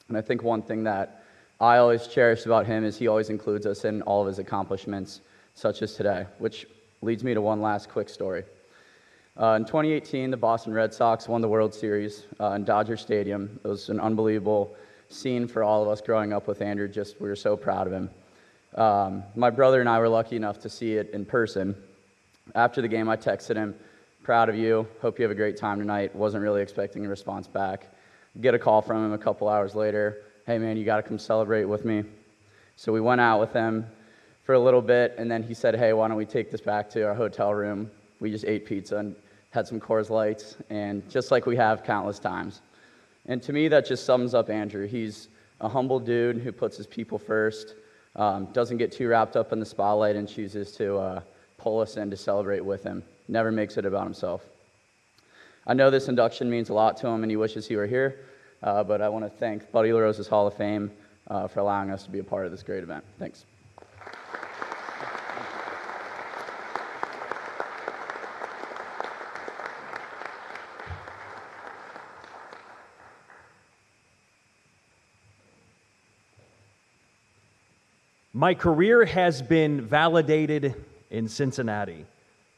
And I think one thing that I always cherish about him is he always includes us in all of his accomplishments, such as today, which leads me to one last quick story. In 2018, the Boston Red Sox won the World Series in Dodger Stadium. It was an unbelievable scene for all of us growing up with Andrew. We were so proud of him. My brother and I were lucky enough to see it in person. After the game, I texted him, "Proud of you. Hope you have a great time tonight." Wasn't really expecting a response back. Get a call from him a couple hours later. "Hey, man, you got to come celebrate with me." So we went out with him for a little bit, and then he said, "Hey, why don't we take this back to our hotel room?" We just ate pizza and had some Coors Lights, and just like we have countless times. And to me, that just sums up Andrew. He's a humble dude who puts his people first, doesn't get too wrapped up in the spotlight, and chooses to pull us in to celebrate with him. Never makes it about himself. I know this induction means a lot to him, and he wishes he were here, but I want to thank Buddy LaRosa's Hall of Fame for allowing us to be a part of this great event. Thanks. My career has been validated in Cincinnati.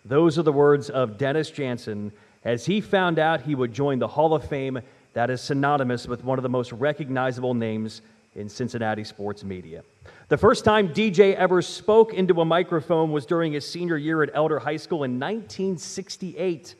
Those are the words of Dennis Jansen as he found out he would join the Hall of Fame that is synonymous with one of the most recognizable names in Cincinnati sports media. The first time DJ ever spoke into a microphone was during his senior year at Elder High School in 1968.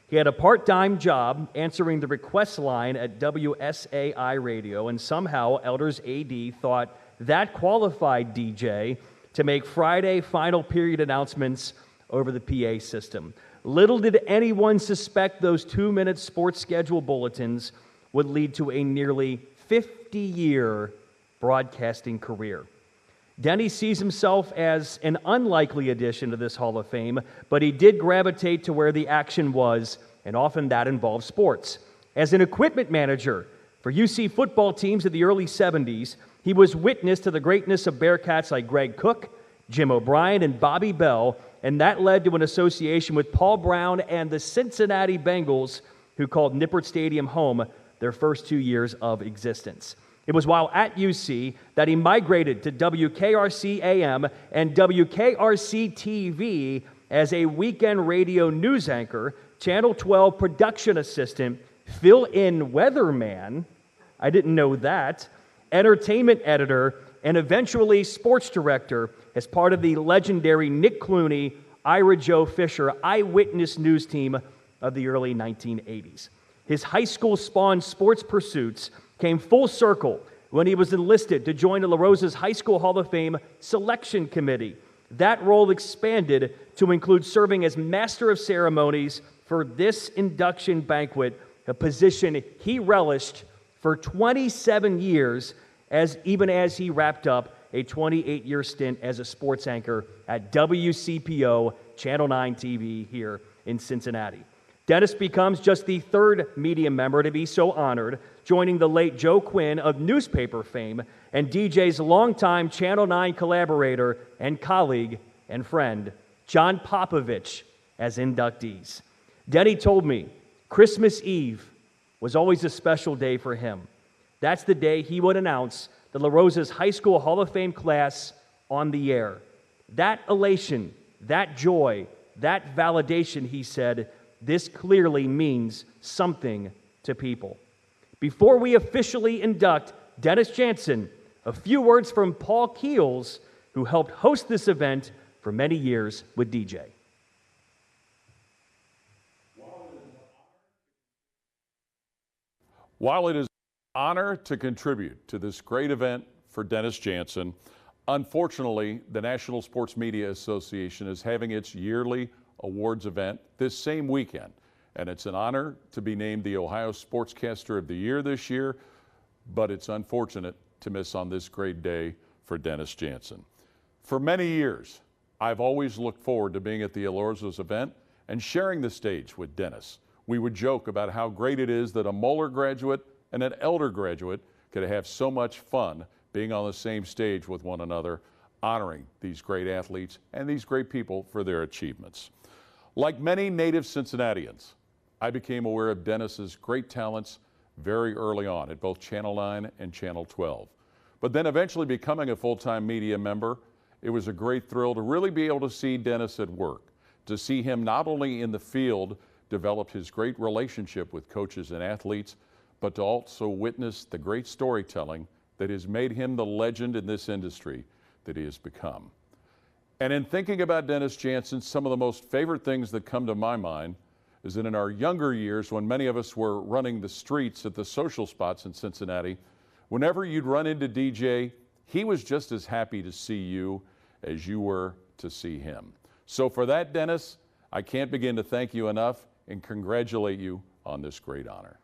He had a part-time job answering the request line at WSAI Radio, and somehow Elder's AD thought that qualified DJ to make Friday final period announcements over the PA system. Little did anyone suspect those 2-minute sports schedule bulletins would lead to a nearly 50-year broadcasting career. Denny sees himself as an unlikely addition to this Hall of Fame, but he did gravitate to where the action was, and often that involved sports. As an equipment manager for UC football teams in the early 70s, he was witness to the greatness of Bearcats like Greg Cook, Jim O'Brien, and Bobby Bell, and that led to an association with Paul Brown and the Cincinnati Bengals, who called Nippert Stadium home their first 2 years of existence. It was while at UC that he migrated to WKRC-AM and WKRC-TV as a weekend radio news anchor, Channel 12 production assistant, fill-in weatherman, I didn't know that, entertainment editor, and eventually sports director as part of the legendary Nick Clooney, Ira Joe Fisher eyewitness news team of the early 1980s. His high school-spawned sports pursuits came full circle when he was enlisted to join the LaRosa's High School Hall of Fame Selection Committee. That role expanded to include serving as Master of Ceremonies for this induction banquet, a position he relished for 27 years, even as he wrapped up a 28-year stint as a sports anchor at WCPO Channel 9 TV here in Cincinnati. Dennis becomes just the third media member to be so honored, joining the late Joe Quinn of newspaper fame and DJ's longtime Channel 9 collaborator and colleague and friend, John Popovich, as inductees. Denny told me Christmas Eve was always a special day for him. That's the day he would announce the LaRosa's High School Hall of Fame class on the air. That elation, that joy, that validation, he said, this clearly means something to people. Before we officially induct Dennis Jansen, a few words from Paul Keels, who helped host this event for many years with DJ. While it is an honor to contribute to this great event for Dennis Jansen, unfortunately, the National Sports Media Association is having its yearly awards event this same weekend, and it's an honor to be named the Ohio Sportscaster of the Year this year, but it's unfortunate to miss on this great day for Dennis Jansen. For many years, I've always looked forward to being at the LaRosa's event and sharing the stage with Dennis. We would joke about how great it is that a Moeller graduate and an Elder graduate could have so much fun being on the same stage with one another, honoring these great athletes and these great people for their achievements. Like many native Cincinnatians, I became aware of Dennis's great talents very early on at both Channel 9 and Channel 12. But then eventually becoming a full-time media member, it was a great thrill to really be able to see Dennis at work, to see him not only in the field develop his great relationship with coaches and athletes, but to also witness the great storytelling that has made him the legend in this industry that he has become. And in thinking about Dennis Jansen, some of the most favorite things that come to my mind is that in our younger years, when many of us were running the streets at the social spots in Cincinnati, whenever you'd run into DJ, he was just as happy to see you as you were to see him. So for that, Dennis, I can't begin to thank you enough and congratulate you on this great honor.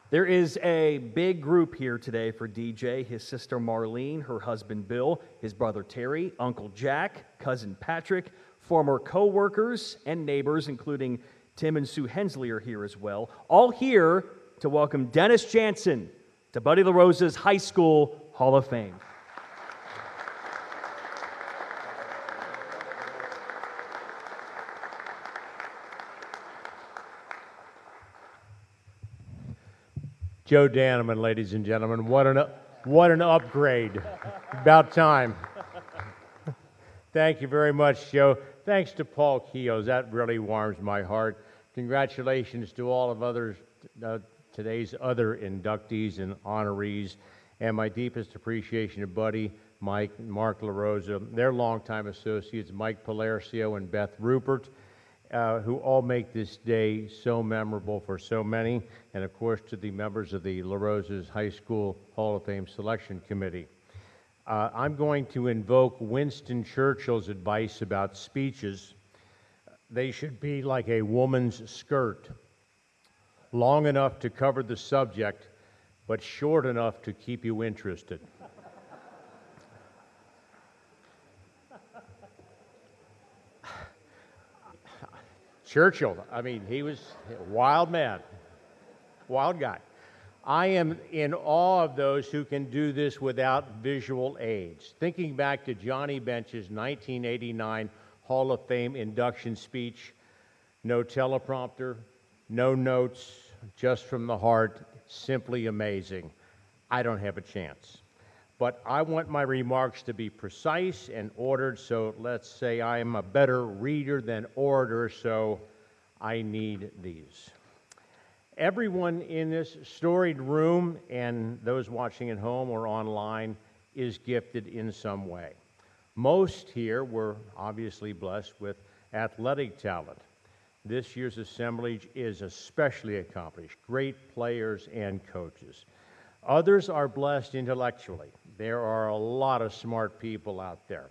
There is a big group here today for DJ, his sister Marlene, her husband Bill, his brother Terry, Uncle Jack, cousin Patrick, former co-workers and neighbors, including Tim and Sue Hensley are here as well, all here to welcome Dennis Jansen to Buddy LaRosa's High School Hall of Fame. Joe Daneman, ladies and gentlemen, what an upgrade. About time. Thank you very much, Joe. Thanks to Paul Keoghs. That really warms my heart. Congratulations to all of today's other inductees and honorees, and my deepest appreciation to Buddy, Mike, and Mark LaRosa, their longtime associates, Mike Palercio and Beth Rupert, who all make this day so memorable for so many, and of course to the members of the LaRosa's High School Hall of Fame Selection Committee. I'm going to invoke Winston Churchill's advice about speeches. They should be like a woman's skirt, long enough to cover the subject, but short enough to keep you interested. Churchill, I mean, he was a wild man, wild guy. I am in awe of those who can do this without visual aids. Thinking back to Johnny Bench's 1989 Hall of Fame induction speech, no teleprompter, no notes, just from the heart, simply amazing. I don't have a chance. But I want my remarks to be precise and ordered, so let's say I am a better reader than orator, so I need these. Everyone in this storied room and those watching at home or online is gifted in some way. Most here were obviously blessed with athletic talent. This year's assemblage is especially accomplished, great players and coaches. Others are blessed intellectually. There are a lot of smart people out there.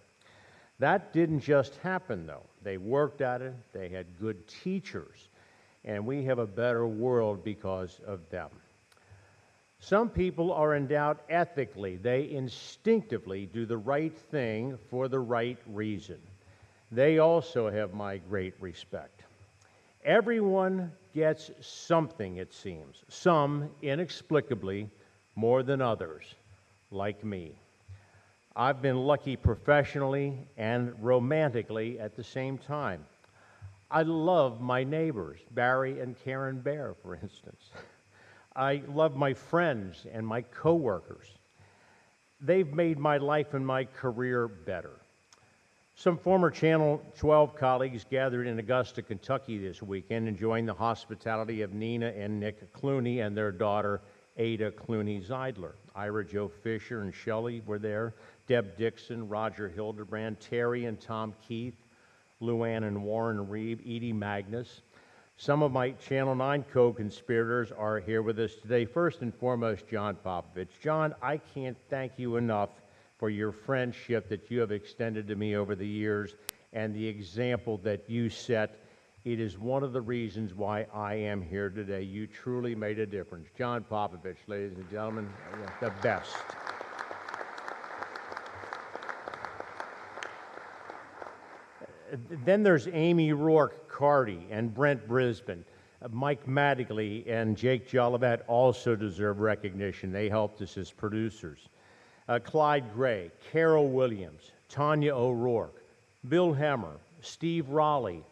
That didn't just happen, though. They worked at it, they had good teachers, and we have a better world because of them. Some people are endowed ethically. They instinctively do the right thing for the right reason. They also have my great respect. Everyone gets something, it seems, some inexplicably more than others, like me. I've been lucky professionally and romantically at the same time. I love my neighbors, Barry and Karen Bear, for instance. I love my friends and my coworkers. They've made my life and my career better. Some former Channel 12 colleagues gathered in Augusta, Kentucky this weekend, enjoying the hospitality of Nina and Nick Clooney and their daughter, Ada Clooney Zeidler. Ira Jo Fisher and Shelley were there, Deb Dixon, Roger Hildebrand, Terry and Tom Keith, Luann and Warren Reeve, Edie Magnus. Some of my Channel 9 co-conspirators are here with us today. First and foremost, John Popovich. John, I can't thank you enough for your friendship that you have extended to me over the years and the example that you set. It is one of the reasons why I am here today. You truly made a difference. John Popovich, ladies and gentlemen, the best. Then there's Amy Rourke Carty and Brent Brisbane. Mike Mattingly and Jake Jolivet also deserve recognition. They helped us as producers. Clyde Gray, Carol Williams, Tanya O'Rourke, Bill Hemmer, Steve Raleigh,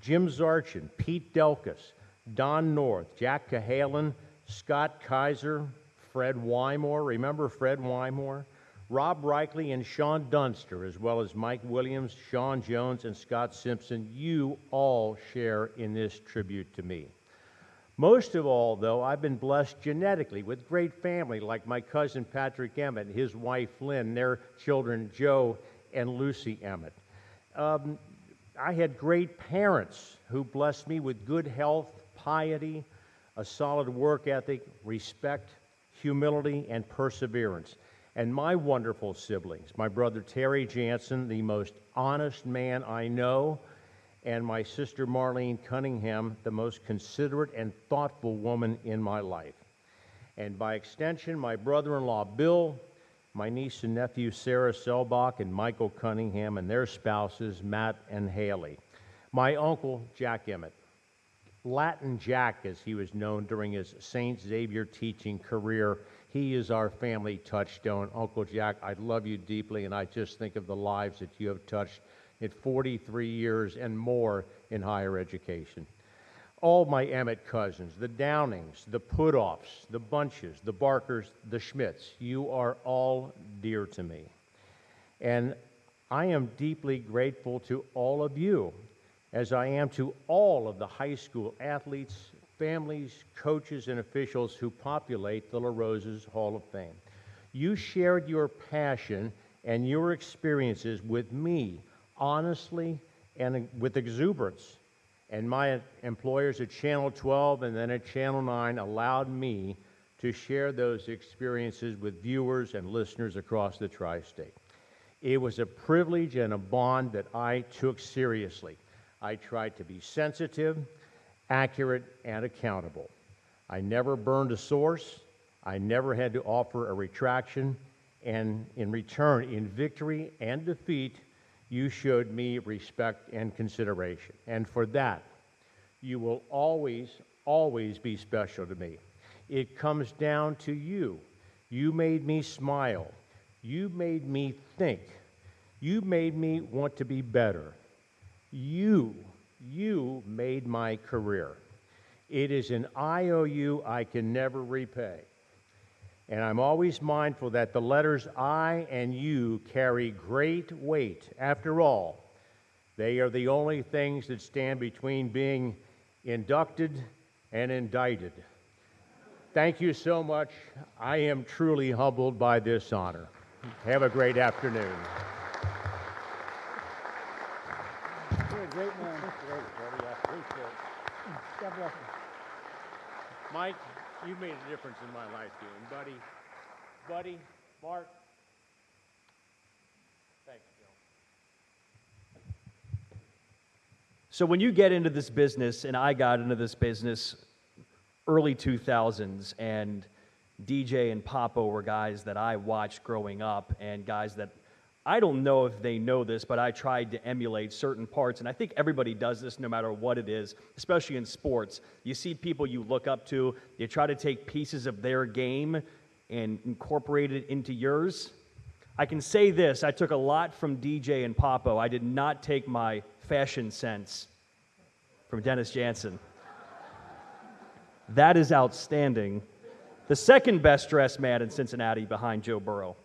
Jim Zarchin, Pete Delkus, Don North, Jack Cahalan, Scott Kaiser, Fred Wymore. Remember Fred Wymore? Rob Reichley and Sean Dunster, as well as Mike Williams, Sean Jones, and Scott Simpson. You all share in this tribute to me. Most of all, though, I've been blessed genetically with great family like my cousin Patrick Emmett, his wife Lynn, their children Joe and Lucy Emmett. I had great parents who blessed me with good health, piety, a solid work ethic, respect, humility, and perseverance. And my wonderful siblings, my brother Terry Jansen, the most honest man I know, and my sister Marlene Cunningham, the most considerate and thoughtful woman in my life. And by extension, my brother-in-law Bill, my niece and nephew Sarah Selbach and Michael Cunningham and their spouses Matt and Haley. My uncle Jack Emmett, Latin Jack as he was known during his St. Xavier teaching career. He is our family touchstone. Uncle Jack, I love you deeply, and I just think of the lives that you have touched in 43 years and more in higher education. All my Emmett cousins, the Downings, the Putoffs, the Bunches, the Barkers, the Schmidts, you are all dear to me. And I am deeply grateful to all of you, as I am to all of the high school athletes, families, coaches, and officials who populate the LaRosa's Hall of Fame. You shared your passion and your experiences with me, honestly and with exuberance. And my employers at Channel 12 and then at Channel 9 allowed me to share those experiences with viewers and listeners across the tri-state. It was a privilege and a bond that I took seriously. I tried to be sensitive, accurate, and accountable. I never burned a source. I never had to offer a retraction. And in return, in victory and defeat, you showed me respect and consideration. And for that, you will always, always be special to me. It comes down to you. You made me smile. You made me think. You made me want to be better. You made my career. It is an IOU I can never repay. And I'm always mindful that the letters I and you carry great weight. After all, they are the only things that stand between being inducted and indicted. Thank you so much. I am truly humbled by this honor. Have a great afternoon. You're a great man. God bless you. Mike, you made a difference in my life, too. And buddy, Mark, thank you, Joe. So when you get into this business, and I got into this business early 2000s, and DJ and Papo were guys that I watched growing up, and guys that I don't know if they know this, but I tried to emulate certain parts, and I think everybody does this no matter what it is, especially in sports. You see people you look up to, you try to take pieces of their game and incorporate it into yours. I can say this, I took a lot from DJ and Papo. I did not take my fashion sense from Dennis Jansen. That is outstanding. The second best dressed man in Cincinnati behind Joe Burrow.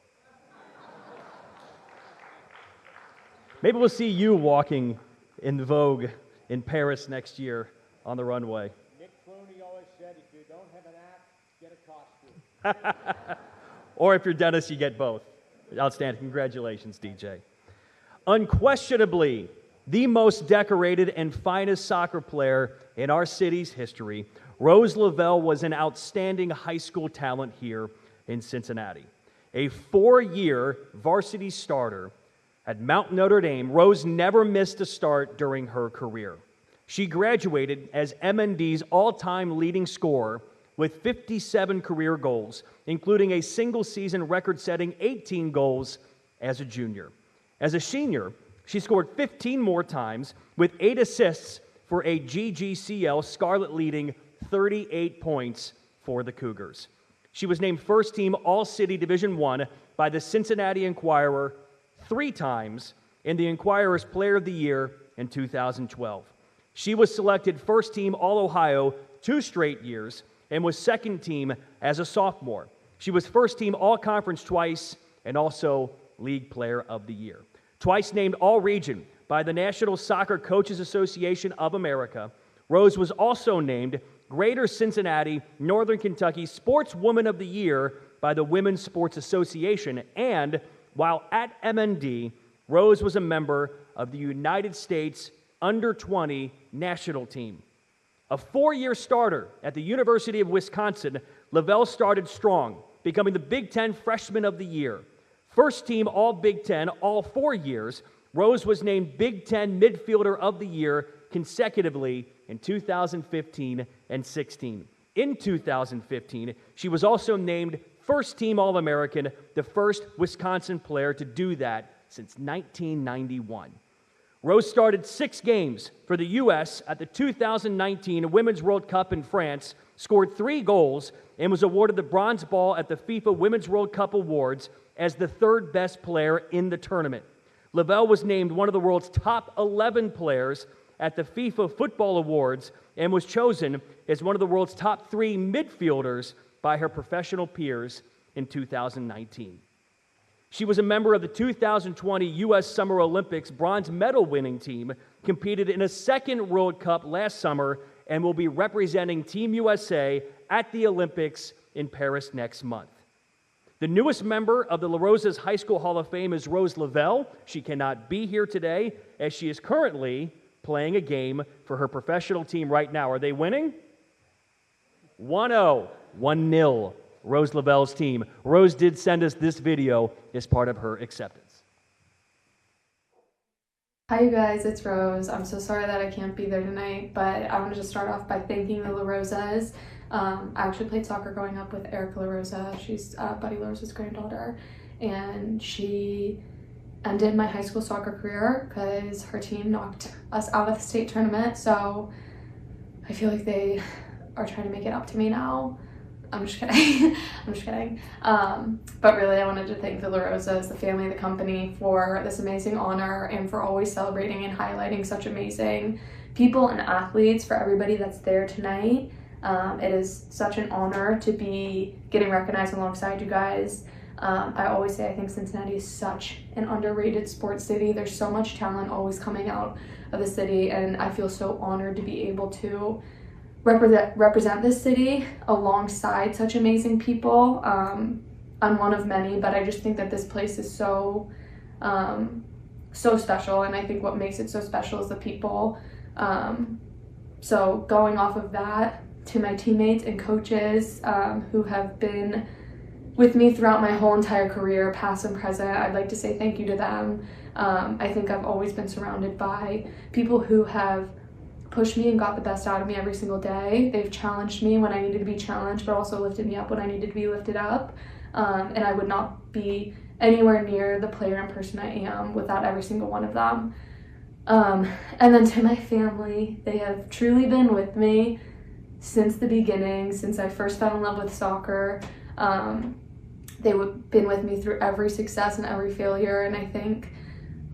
Maybe we'll see you walking in Vogue in Paris next year on the runway. Nick Clooney always said, if you don't have an act, get a costume. Or if you're Dennis, you get both. Outstanding. Congratulations, DJ. Unquestionably, the most decorated and finest soccer player in our city's history, Rose Lavelle was an outstanding high school talent here in Cincinnati. A 4-year varsity starter at Mount Notre Dame, Rose never missed a start during her career. She graduated as MND's all-time leading scorer with 57 career goals, including a single-season record-setting 18 goals as a junior. As a senior, she scored 15 more times with 8 assists for a GGCL Scarlet leading 38 points for the Cougars. She was named first-team All-City Division I by the Cincinnati Enquirer 3 times and the Enquirer's Player of the Year in 2012. She was selected first-team All-Ohio 2 straight years and was second-team as a sophomore. She was first-team All-Conference twice and also League Player of the Year. Twice named All-Region by the National Soccer Coaches Association of America, Rose was also named Greater Cincinnati, Northern Kentucky Sportswoman of the Year by the Women's Sports Association, and while at MND, Rose was a member of the United States Under-20 national team. A 4-year starter at the University of Wisconsin, Lavelle started strong, becoming the Big Ten Freshman of the Year. First team All-Big Ten all 4 years, Rose was named Big Ten Midfielder of the Year consecutively in 2015 and 16. In 2015, she was also named First Team All-American, the first Wisconsin player to do that since 1991. Rose started 6 games for the U.S. at the 2019 Women's World Cup in France, scored 3 goals, and was awarded the Bronze Ball at the FIFA Women's World Cup Awards as the 3rd best player in the tournament. Lavelle was named one of the world's top 11 players at the FIFA Football Awards and was chosen as one of the world's top 3 midfielders by her professional peers in 2019. She was a member of the 2020 U.S. Summer Olympics bronze medal winning team, competed in a 2nd World Cup last summer, and will be representing Team USA at the Olympics in Paris next month. The newest member of the LaRosa's High School Hall of Fame is Rose Lavelle. She cannot be here today as she is currently playing a game for her professional team right now. Are they winning? 1-0, 1-0, Rose Lavelle's team. Rose did send us this video as part of her acceptance. Hi you guys, it's Rose. I'm so sorry that I can't be there tonight, but I wanted to start off by thanking the LaRosa's. I actually played soccer growing up with Erica LaRosa. She's Buddy LaRosa's granddaughter, and she ended my high school soccer career because her team knocked us out of the state tournament, so I feel like they are trying to make it up to me now. I'm just kidding. I'm just kidding. But really, I wanted to thank the LaRosa's, the family, the company, for this amazing honor and for always celebrating and highlighting such amazing people and athletes for everybody that's there tonight. It is such an honor to be getting recognized alongside you guys. I always say I think Cincinnati is such an underrated sports city. There's so much talent always coming out of the city, and I feel so honored to be able to represent this city alongside such amazing people. I'm one of many, but I just think that this place is so special, and I think what makes it so special is the people. So going off of that, to my teammates and coaches who have been with me throughout my whole entire career, past and present, I'd like to say thank you to them. I think I've always been surrounded by people who have pushed me and got the best out of me every single day. They've challenged me when I needed to be challenged, but also lifted me up when I needed to be lifted up. And I would not be anywhere near the player and person I am without every single one of them. And then to my family, they have truly been with me since the beginning, since I first fell in love with soccer. They've been with me through every success and every failure, and I think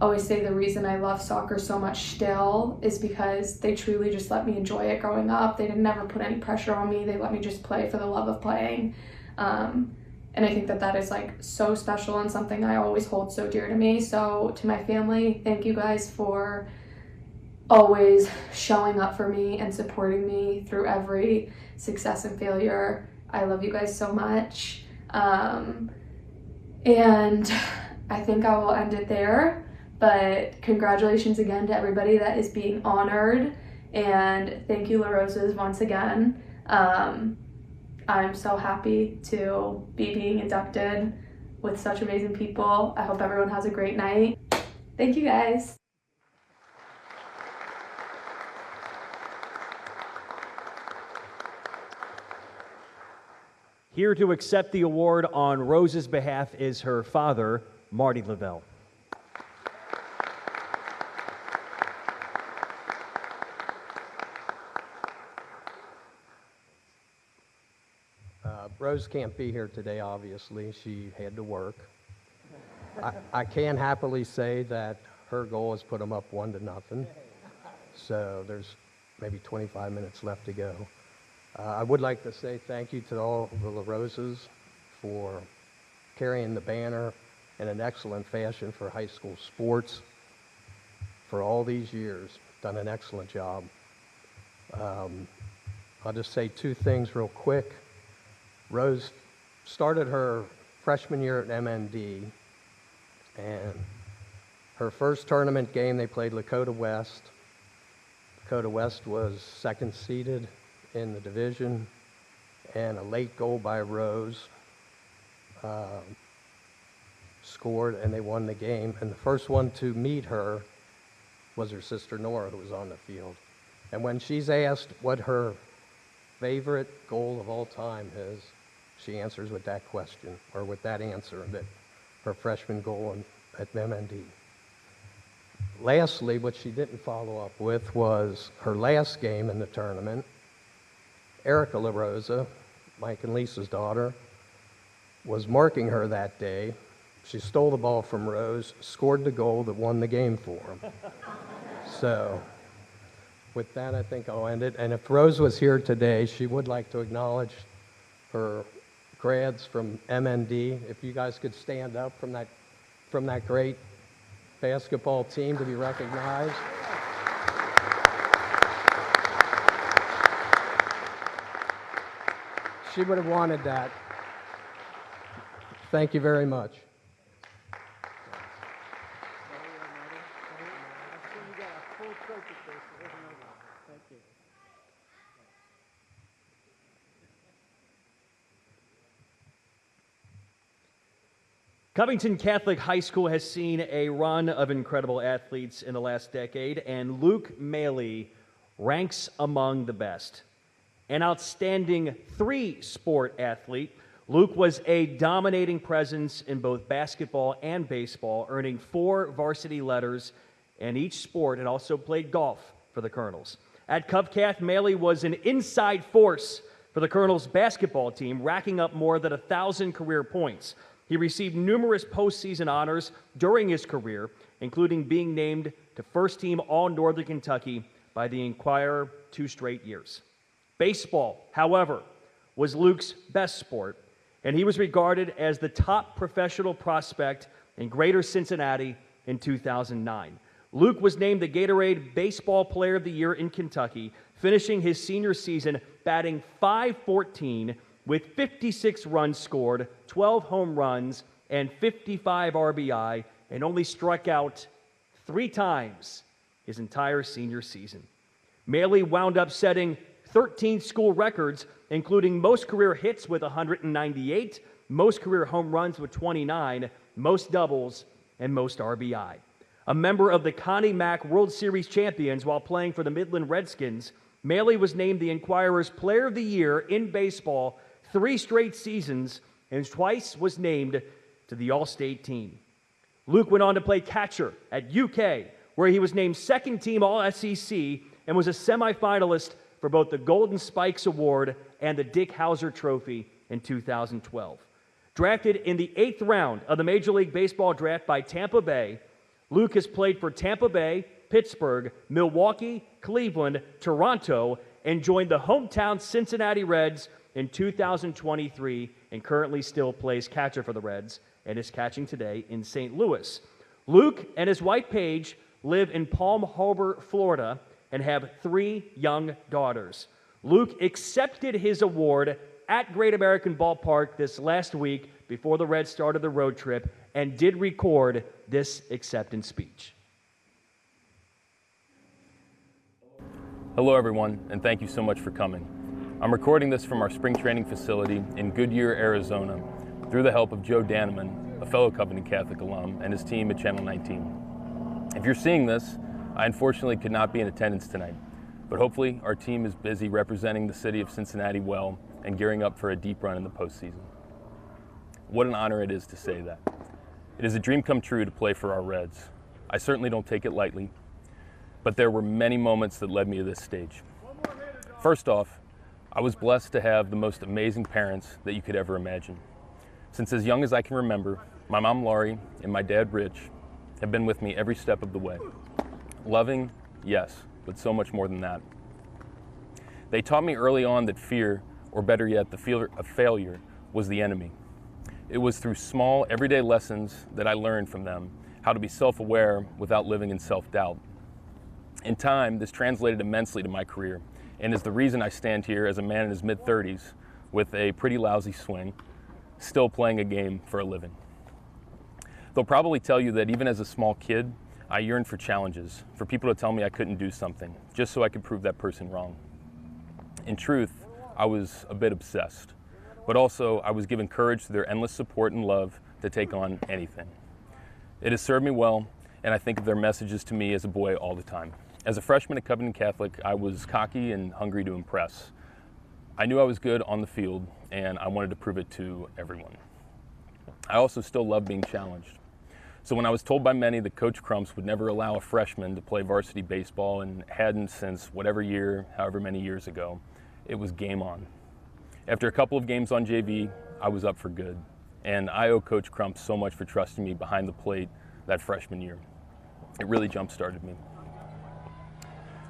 I always say the reason I love soccer so much still is because they truly just let me enjoy it growing up. They never put any pressure on me. They let me just play for the love of playing. And I think that that is like so special and something I always hold so dear to me. So to my family, thank you guys for always showing up for me and supporting me through every success and failure. I love you guys so much. And I think I will end it there. But congratulations again to everybody that is being honored, and thank you, LaRosa's, once again. I'm so happy to be being inducted with such amazing people. I hope everyone has a great night. Thank you, guys. Here to accept the award on Rose's behalf is her father, Marty Lavelle. Rose can't be here today, obviously. She had to work. I can happily say that her goal is put them up 1-0. So there's maybe 25 minutes left to go. I would like to say thank you to all the LaRosa's for carrying the banner in an excellent fashion for high school sports for all these years. Done an excellent job. I'll just say two things real quick. Rose started her freshman year at MND, and her first tournament game they played Lakota West. Lakota West was second seeded in the division, and a late goal by Rose scored, and they won the game. And the first one to meet her was her sister Nora, who was on the field. And when she's asked what her favorite goal of all time is, she answers with that question, or with that answer, that her freshman goal at MND. Lastly, what she didn't follow up with was her last game in the tournament. Erica LaRosa, Mike and Lisa's daughter, was marking her that day. She stole the ball from Rose, scored the goal that won the game for them. So with that, I think I'll end it. And if Rose was here today, she would like to acknowledge her grads from MND. If you guys could stand up from that great basketball team to be recognized. She would have wanted that. Thank you very much. Covington Catholic High School has seen a run of incredible athletes in the last decade, and Luke Maley ranks among the best. An outstanding three-sport athlete, Luke was a dominating presence in both basketball and baseball, earning 4 varsity letters in each sport, and also played golf for the Colonels. At CovCath, Maley was an inside force for the Colonels basketball team, racking up more than 1,000 career points. He received numerous postseason honors during his career, including being named to first team All-Northern Kentucky by the Inquirer 2 straight years. Baseball, however, was Luke's best sport, and he was regarded as the top professional prospect in Greater Cincinnati in 2009. Luke was named the Gatorade Baseball Player of the Year in Kentucky, finishing his senior season batting .514 with 56 runs scored, 12 home runs, and 55 RBI, and only struck out 3 times his entire senior season. Maley wound up setting 13 school records, including most career hits with 198, most career home runs with 29, most doubles, and most RBI. A member of the Connie Mack World Series champions while playing for the Midland Redskins, Maley was named the Inquirer's Player of the Year in baseball 3 straight seasons, and twice was named to the All-State team. Luke went on to play catcher at UK, where he was named second team All-SEC and was a semifinalist for both the Golden Spikes Award and the Dick Hauser Trophy in 2012. Drafted in the 8th round of the Major League Baseball draft by Tampa Bay, Luke has played for Tampa Bay, Pittsburgh, Milwaukee, Cleveland, Toronto, and joined the hometown Cincinnati Reds in 2023, and currently still plays catcher for the Reds and is catching today in St. Louis. Luke and his wife Paige live in Palm Harbor, Florida, and have 3 young daughters. Luke accepted his award at Great American Ballpark this last week before the Reds started the road trip, and did record this acceptance speech. Hello everyone, and thank you so much for coming. I'm recording this from our spring training facility in Goodyear, Arizona, through the help of Joe Danneman, a fellow Covenant Catholic alum, and his team at Channel 19. If you're seeing this, I unfortunately could not be in attendance tonight, but hopefully our team is busy representing the city of Cincinnati well and gearing up for a deep run in the postseason. What an honor it is to say that. It is a dream come true to play for our Reds. I certainly don't take it lightly, but there were many moments that led me to this stage. First off, I was blessed to have the most amazing parents that you could ever imagine. Since as young as I can remember, my mom Laurie and my dad Rich have been with me every step of the way. Loving, yes, but so much more than that. They taught me early on that fear, or better yet, the fear of failure, was the enemy. It was through small, everyday lessons that I learned from them how to be self-aware without living in self-doubt. In time, this translated immensely to my career, and is the reason I stand here as a man in his mid-30s with a pretty lousy swing, still playing a game for a living. They'll probably tell you that even as a small kid, I yearned for challenges, for people to tell me I couldn't do something, just so I could prove that person wrong. In truth, I was a bit obsessed, but also I was given courage through their endless support and love to take on anything. It has served me well, and I think of their messages to me as a boy all the time. As a freshman at Covenant Catholic, I was cocky and hungry to impress. I knew I was good on the field, and I wanted to prove it to everyone. I also still love being challenged. So when I was told by many that Coach Crumps would never allow a freshman to play varsity baseball and hadn't since whatever year, however many years ago, it was game on. After a couple of games on JV, I was up for good. And I owe Coach Crumps so much for trusting me behind the plate that freshman year. It really jump-started me.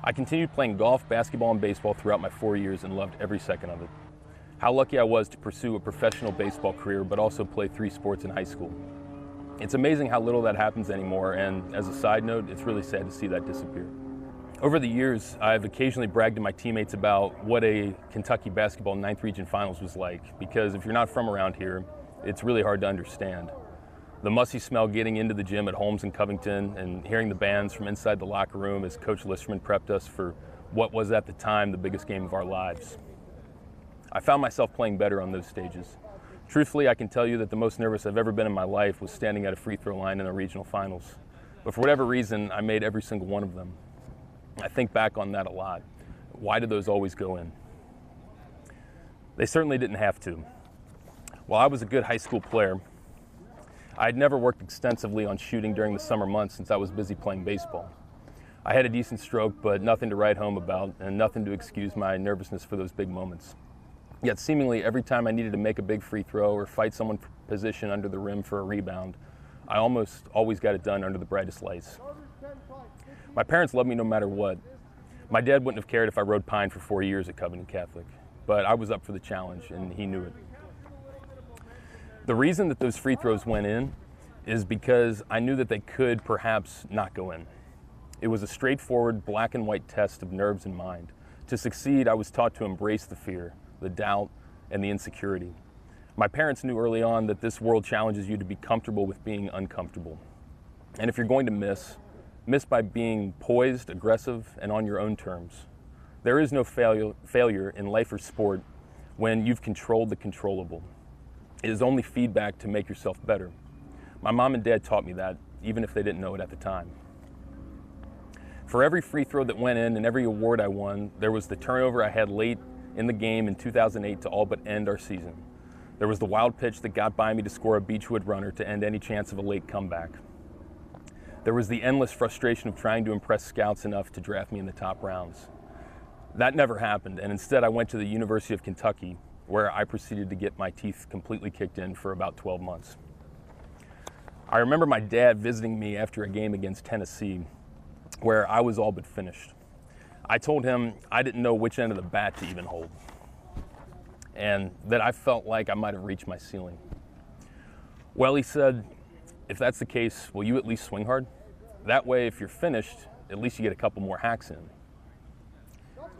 I continued playing golf, basketball, and baseball throughout my 4 years and loved every second of it. How lucky I was to pursue a professional baseball career, but also play 3 sports in high school. It's amazing how little that happens anymore, and as a side note, it's really sad to see that disappear. Over the years, I've occasionally bragged to my teammates about what a Kentucky basketball 9th Region Finals was like, because if you're not from around here, it's really hard to understand. The musty smell getting into the gym at Holmes and Covington and hearing the bands from inside the locker room as Coach Listerman prepped us for what was at the time the biggest game of our lives. I found myself playing better on those stages. Truthfully, I can tell you that the most nervous I've ever been in my life was standing at a free throw line in the regional finals. But for whatever reason, I made every single one of them. I think back on that a lot. Why did those always go in? They certainly didn't have to. While I was a good high school player, I had never worked extensively on shooting during the summer months since I was busy playing baseball. I had a decent stroke, but nothing to write home about and nothing to excuse my nervousness for those big moments. Yet seemingly every time I needed to make a big free throw or fight someone for position under the rim for a rebound, I almost always got it done under the brightest lights. My parents loved me no matter what. My dad wouldn't have cared if I rode pine for 4 years at Covenant Catholic, but I was up for the challenge and he knew it. The reason that those free throws went in is because I knew that they could perhaps not go in. It was a straightforward black and white test of nerves and mind. To succeed, I was taught to embrace the fear, the doubt, and the insecurity. My parents knew early on that this world challenges you to be comfortable with being uncomfortable. And if you're going to miss by being poised, aggressive, and on your own terms. There is no failure in life or sport when you've controlled the controllable. It is only feedback to make yourself better. My mom and dad taught me that, even if they didn't know it at the time. For every free throw that went in and every award I won, there was the turnover I had late in the game in 2008 to all but end our season. There was the wild pitch that got by me to score a Beechwood runner to end any chance of a late comeback. There was the endless frustration of trying to impress scouts enough to draft me in the top rounds. That never happened, and instead I went to the University of Kentucky, where I proceeded to get my teeth completely kicked in for about 12 months. I remember my dad visiting me after a game against Tennessee, where I was all but finished. I told him I didn't know which end of the bat to even hold, and that I felt like I might have reached my ceiling. Well, he said, if that's the case, will you at least swing hard? That way, if you're finished, at least you get a couple more hacks in.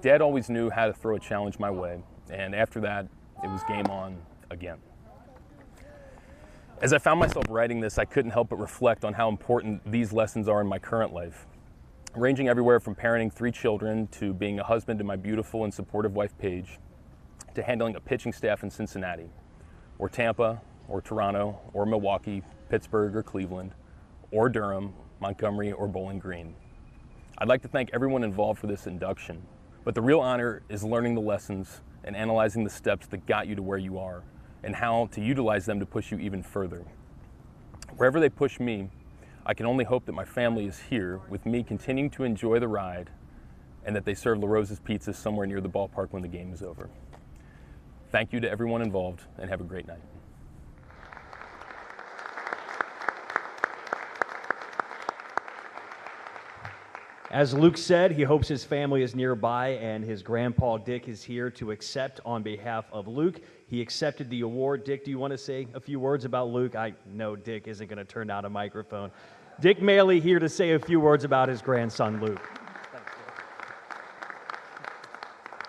Dad always knew how to throw a challenge my way, and after that, it was game on again. As I found myself writing this, I couldn't help but reflect on how important these lessons are in my current life, ranging everywhere from parenting 3 children to being a husband to my beautiful and supportive wife, Paige, to handling a pitching staff in Cincinnati, or Tampa, or Toronto, or Milwaukee, Pittsburgh, or Cleveland, or Durham, Montgomery, or Bowling Green. I'd like to thank everyone involved for this induction, but the real honor is learning the lessons and analyzing the steps that got you to where you are, and how to utilize them to push you even further. Wherever they push me, I can only hope that my family is here with me continuing to enjoy the ride, and that they serve LaRosa's Pizza somewhere near the ballpark when the game is over. Thank you to everyone involved, and have a great night. As Luke said, he hopes his family is nearby, and his grandpa Dick is here to accept on behalf of Luke. He accepted the award. Dick, do you want to say a few words about Luke? I know Dick isn't going to turn down a microphone. Dick Maley here to say a few words about his grandson, Luke.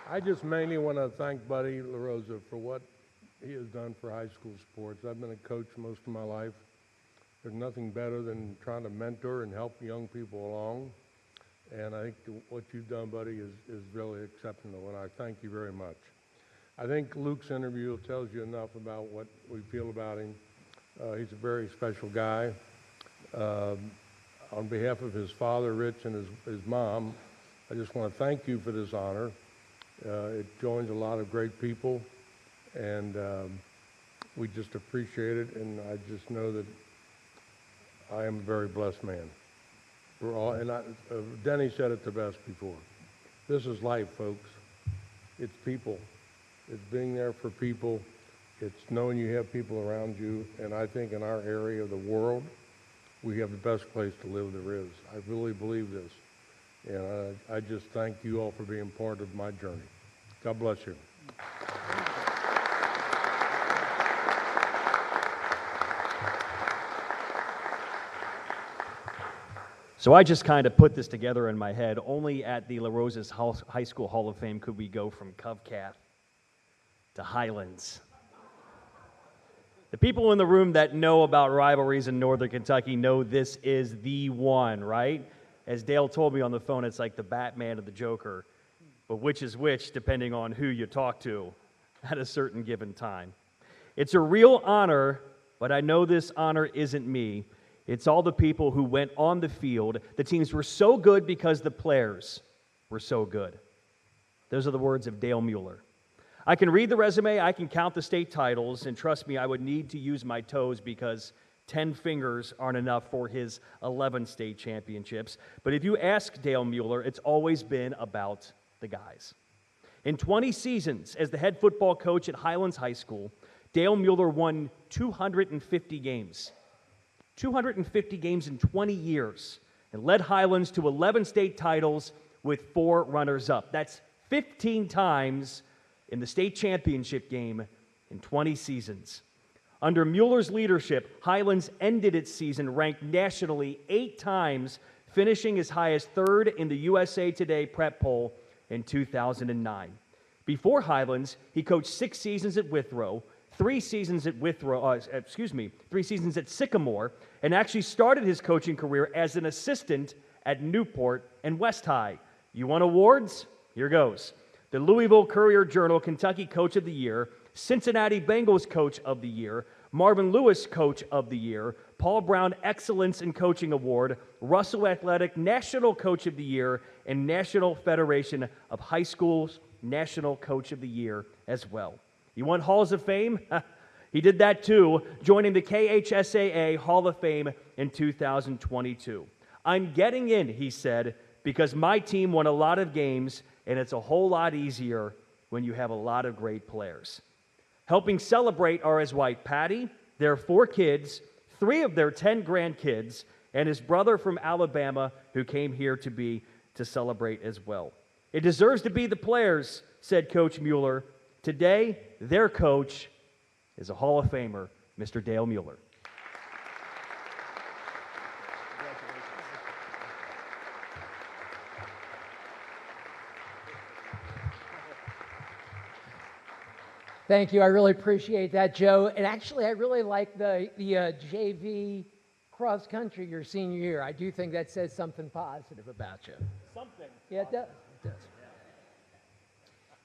I just mainly want to thank Buddy LaRosa for what he has done for high school sports. I've been a coach most of my life. There's nothing better than trying to mentor and help young people along. And I think what you've done, Buddy, is really exceptional, and I thank you very much. I think Luke's interview tells you enough about what we feel about him. He's a very special guy. On behalf of his father, Rich, and his mom, I just want to thank you for this honor. It joins a lot of great people, and we just appreciate it, and I just know that I am a very blessed man. We're all, and Denny said it the best before. This is life, folks. It's people. It's being there for people. It's knowing you have people around you, and I think in our area of the world, we have the best place to live there is. I really believe this. And I just thank you all for being part of my journey. God bless you. So I just kind of put this together in my head. Only at the LaRosa's High School Hall of Fame could we go from Covcat to Highlands. The people in the room that know about rivalries in Northern Kentucky know this is the one, right? As Dale told me on the phone, it's like the Batman and the Joker. But which is which, depending on who you talk to at a certain given time. It's a real honor, but I know this honor isn't me. It's all the people who went on the field. The teams were so good because the players were so good. Those are the words of Dale Mueller. I can read the resume, I can count the state titles, and trust me, I would need to use my toes because 10 fingers aren't enough for his 11 state championships. But if you ask Dale Mueller, it's always been about the guys. In 20 seasons as the head football coach at Highlands High School, Dale Mueller won 250 games. 250 games in 20 years, and led Highlands to 11 state titles with 4 runners-up. That's 15 times in the state championship game in 20 seasons. Under Mueller's leadership, Highlands ended its season ranked nationally 8 times, finishing as high as 3rd in the USA Today prep poll in 2009. Before Highlands, he coached 6 seasons at Withrow, 3 seasons at Sycamore, and actually started his coaching career as an assistant at Newport and West High. You want awards? Here goes. The Louisville Courier-Journal Kentucky Coach of the Year, Cincinnati Bengals Coach of the Year, Marvin Lewis Coach of the Year, Paul Brown Excellence in Coaching Award, Russell Athletic National Coach of the Year, and National Federation of High Schools National Coach of the Year as well. You want Halls of Fame? He did that too, joining the KHSAA Hall of Fame in 2022. I'm getting in, he said, because my team won a lot of games, and it's a whole lot easier when you have a lot of great players. Helping celebrate are his wife, Patty, their 4 kids, 3 of their 10 grandkids, and his brother from Alabama who came here to celebrate as well. It deserves to be the players, said Coach Mueller. Today, their coach is a Hall of Famer, Mr. Dale Mueller. Thank you. I really appreciate that, Joe. And actually, I really like the JV cross country your senior year. I do think that says something positive about you. Something. Yeah, it does. It does.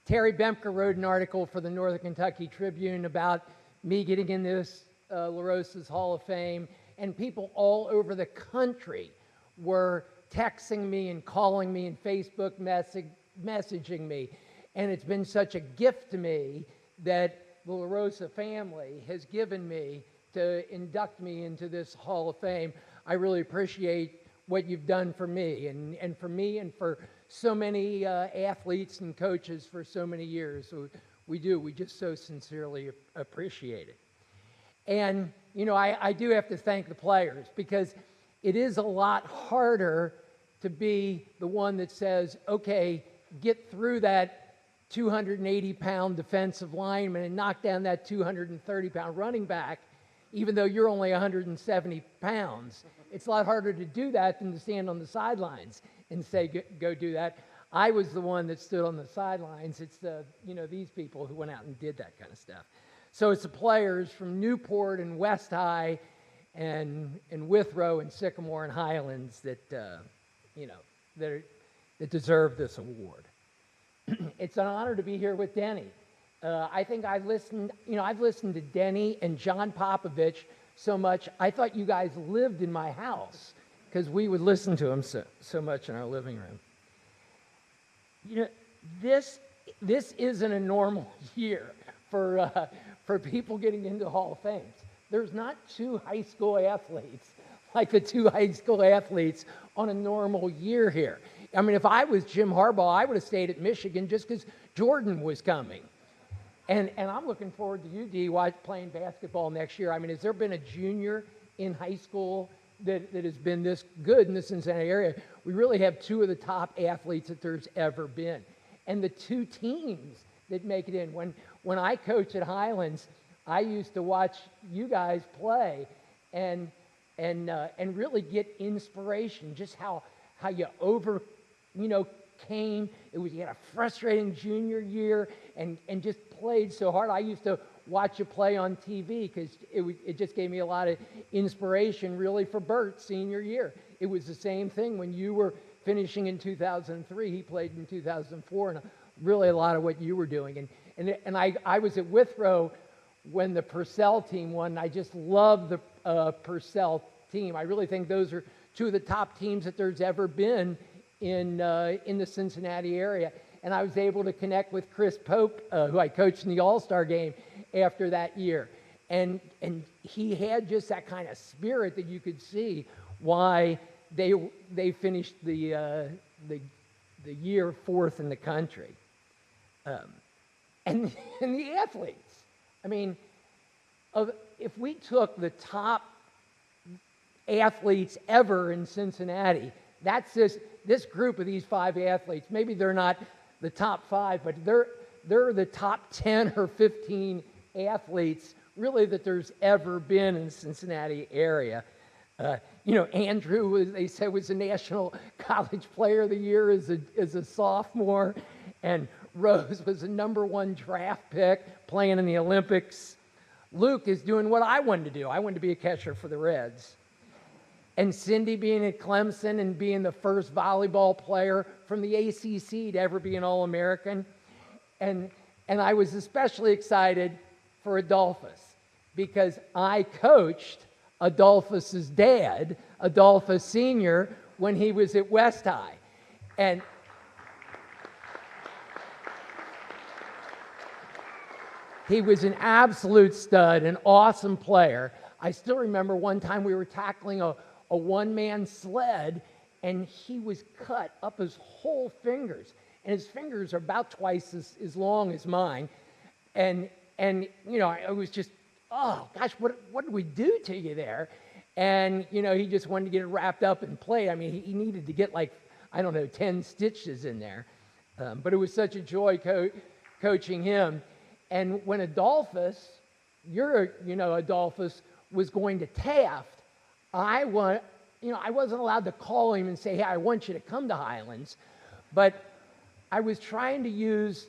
Terry Bemker wrote an article for the Northern Kentucky Tribune about me getting in this LaRosa's Hall of Fame, and people all over the country were texting me and calling me and Facebook messaging me. And it's been such a gift to me that the LaRosa family has given me to induct me into this Hall of Fame. I really appreciate what you've done for me and for me and for so many athletes and coaches for so many years. So we just so sincerely appreciate it. And, you know, I do have to thank the players, because it is a lot harder to be the one that says, okay, get through that 280-pound defensive lineman and knock down that 230-pound running back, even though you're only 170 pounds. It's a lot harder to do that than to stand on the sidelines and say, go do that. I was the one that stood on the sidelines. It's these people who went out and did that kind of stuff. So it's the players from Newport and West High and Withrow and Sycamore and Highlands that deserve this award. It's an honor to be here with Denny. I think I've listened to Denny and John Popovich so much, I thought you guys lived in my house, because we would listen to him so much in our living room. You know, this isn't a normal year for people getting into Hall of Fame. There's not two high school athletes like the two high school athletes on a normal year here. I mean, if I was Jim Harbaugh, I would have stayed at Michigan just because Jordan was coming. And I'm looking forward to you, D, playing basketball next year. I mean, has there been a junior in high school that has been this good in the Cincinnati area? We really have two of the top athletes that there's ever been. And the two teams that make it in. When I coached at Highlands, I used to watch you guys play and really get inspiration, just how you came. You had a frustrating junior year and just played so hard. I used to watch you play on TV because it just gave me a lot of inspiration really for Bert's senior year. It was the same thing when you were finishing in 2003. He played in 2004, and really a lot of what you were doing. And I was at Withrow when the Purcell team won. I just love the Purcell team. I really think those are two of the top teams that there's ever been in the Cincinnati area. And I was able to connect with Chris Pope, who I coached in the All-Star game after that year. And he had just that kind of spirit that you could see why they finished the year fourth in the country. And the athletes. I mean, if we took the top athletes ever in Cincinnati, that's this group of these five athletes. Maybe they're not the top five, but they're the top 10 or 15 athletes really that there's ever been in the Cincinnati area. Andrew, they said, was the National College Player of the Year as a sophomore, and Rose was the #1 draft pick playing in the Olympics. Luke is doing what I wanted to do. I wanted to be a catcher for the Reds. And Cindy being at Clemson and being the first volleyball player from the ACC to ever be an All-American. And I was especially excited for Adolphus because I coached Adolphus's dad, Adolphus Sr., when he was at West High. And he was an absolute stud, an awesome player. I still remember one time we were tackling a one-man sled, and he was cut up his whole fingers. And his fingers are about twice as long as mine. And I was just, oh, gosh, what did we do to you there? And, he just wanted to get it wrapped up and play. I mean, he needed to get 10 stitches in there. But it was such a joy coaching him. And when Adolphus, Adolphus was going to Taft, I wasn't allowed to call him and say, hey, I want you to come to Highlands. But I was trying to use,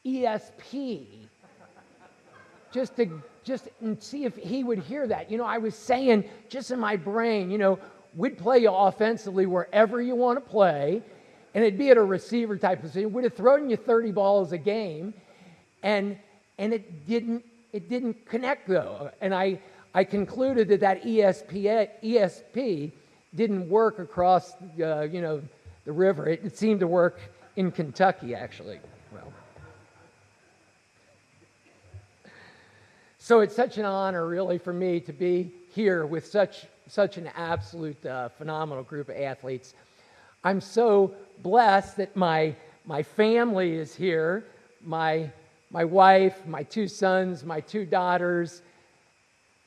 ESP just and see if he would hear that. You know, I was saying just in my brain, you know, we'd play you offensively wherever you want to play, and it'd be at a receiver type position. We'd have thrown you 30 balls a game, and it didn't connect though. And I concluded that ESP didn't work across you know, the river. It seemed to work in Kentucky actually. Well, so it's such an honor really for me to be here with such an absolute phenomenal group of athletes. I'm so blessed that my family is here. My wife, my 2 sons, my 2 daughters,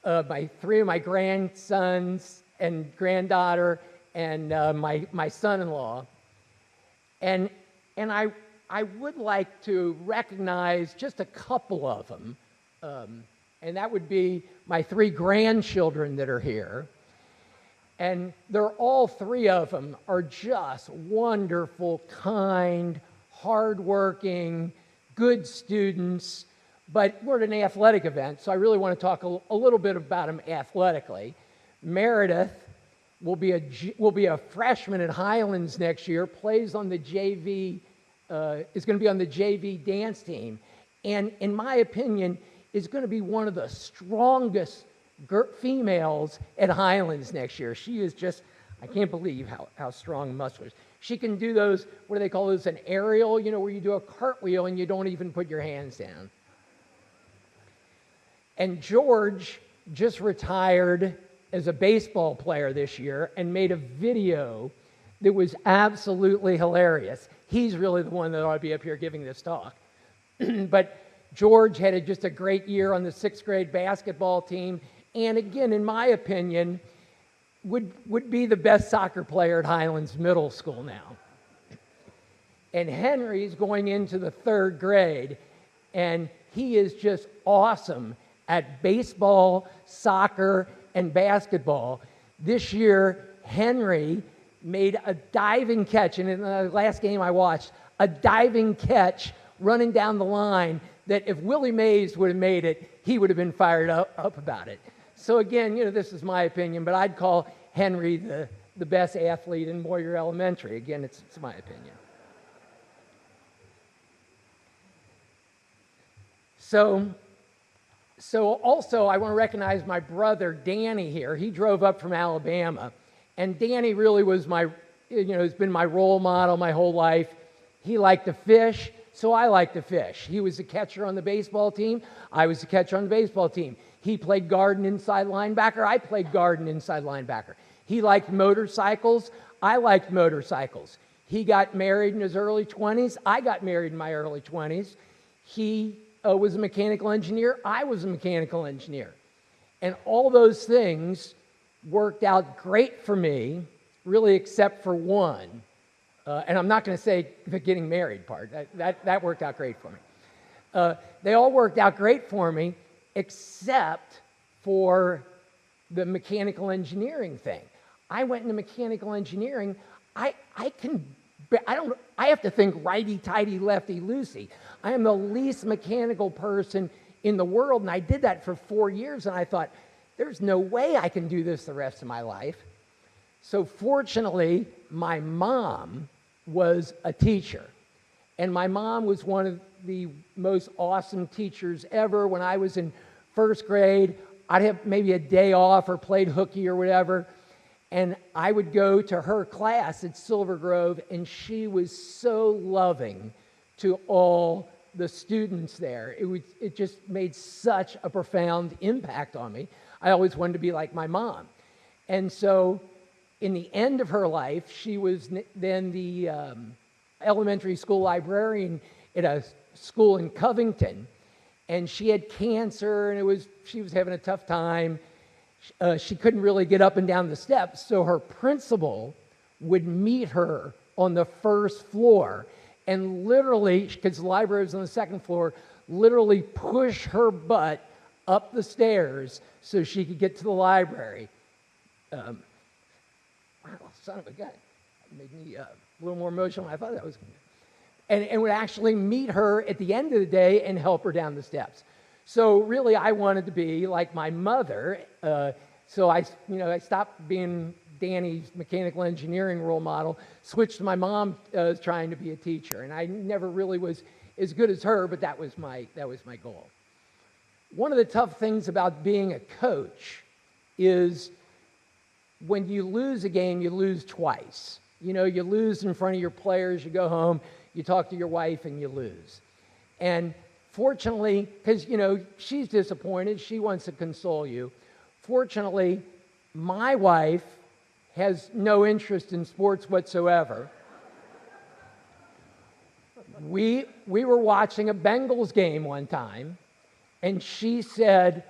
my 3 of my grandsons and granddaughter, and my son-in-law. And I would like to recognize just a couple of them, and that would be my 3 grandchildren that are here. And they're all 3 of them are just wonderful, kind, hardworking, good students, but we're at an athletic event, so I really want to talk a little bit about them athletically. Meredith will be a freshman at Highlands next year, plays on the JV, is going to be on the JV dance team, and in my opinion, is going to be one of the strongest females at Highlands next year. She is just, I can't believe how strong and muscular. She can do those, what do they call those, an aerial, you know, where you do a cartwheel and you don't even put your hands down. And George just retired as a baseball player this year and made a video that was absolutely hilarious. He's really the one that ought to be up here giving this talk. But George had just a great year on the 6th grade basketball team, and again, in my opinion, would be the best soccer player at Highlands Middle School now. And Henry's going into the 3rd grade, and he is just awesome at baseball, soccer, and basketball. This year, Henry made a diving catch, and in the last game I watched, a diving catch running down the line that if Willie Mays would have made it, he would have been fired up about it. So again, you know, this is my opinion, but I'd call Henry the best athlete in Moyer Elementary. Again, it's my opinion. So also I want to recognize my brother Danny here. He drove up from Alabama, and Danny really was has been my role model my whole life. He liked to fish, so I like to fish. He was a catcher on the baseball team. I was a catcher on the baseball team. He played guard and inside linebacker. I played guard and inside linebacker. He liked motorcycles. I liked motorcycles. He got married in his early 20s. I got married in my early 20s. He was a mechanical engineer. I was a mechanical engineer. And all those things worked out great for me, really except for one. And I'm not going to say the getting married part. That worked out great for me. They all worked out great for me, except for the mechanical engineering thing. I went into mechanical engineering. I have to think righty-tighty, lefty-loosey. I am the least mechanical person in the world, and I did that for 4 years, and I thought, there's no way I can do this the rest of my life. So fortunately, my mom was a teacher, and my mom was one of the most awesome teachers ever. When I was in 1st grade, I'd have maybe a day off or played hooky or whatever, and I would go to her class at Silver Grove, and she was so loving to all the students there. It just made such a profound impact on me. I always wanted to be like my mom. And so in the end of her life, she was then the elementary school librarian at a school in Covington, and she had cancer, and she was having a tough time. She couldn't really get up and down the steps, so her principal would meet her on the 1st floor and literally, because the library was on the 2nd floor, literally push her butt up the stairs so she could get to the library. Wow, son of a gun. It made me a little more emotional than I thought that was going to be. and would actually meet her at the end of the day and help her down the steps. So really, I wanted to be like my mother. So I stopped being Danny's mechanical engineering role model, switched to my mom trying to be a teacher, and I never really was as good as her, but that was my goal. One of the tough things about being a coach is when you lose a game, you lose twice. You know, you lose in front of your players, you go home, you talk to your wife, and you lose. And fortunately, because, you know, she's disappointed, she wants to console you. Fortunately, my wife has no interest in sports whatsoever. We were watching a Bengals game one time, and she said,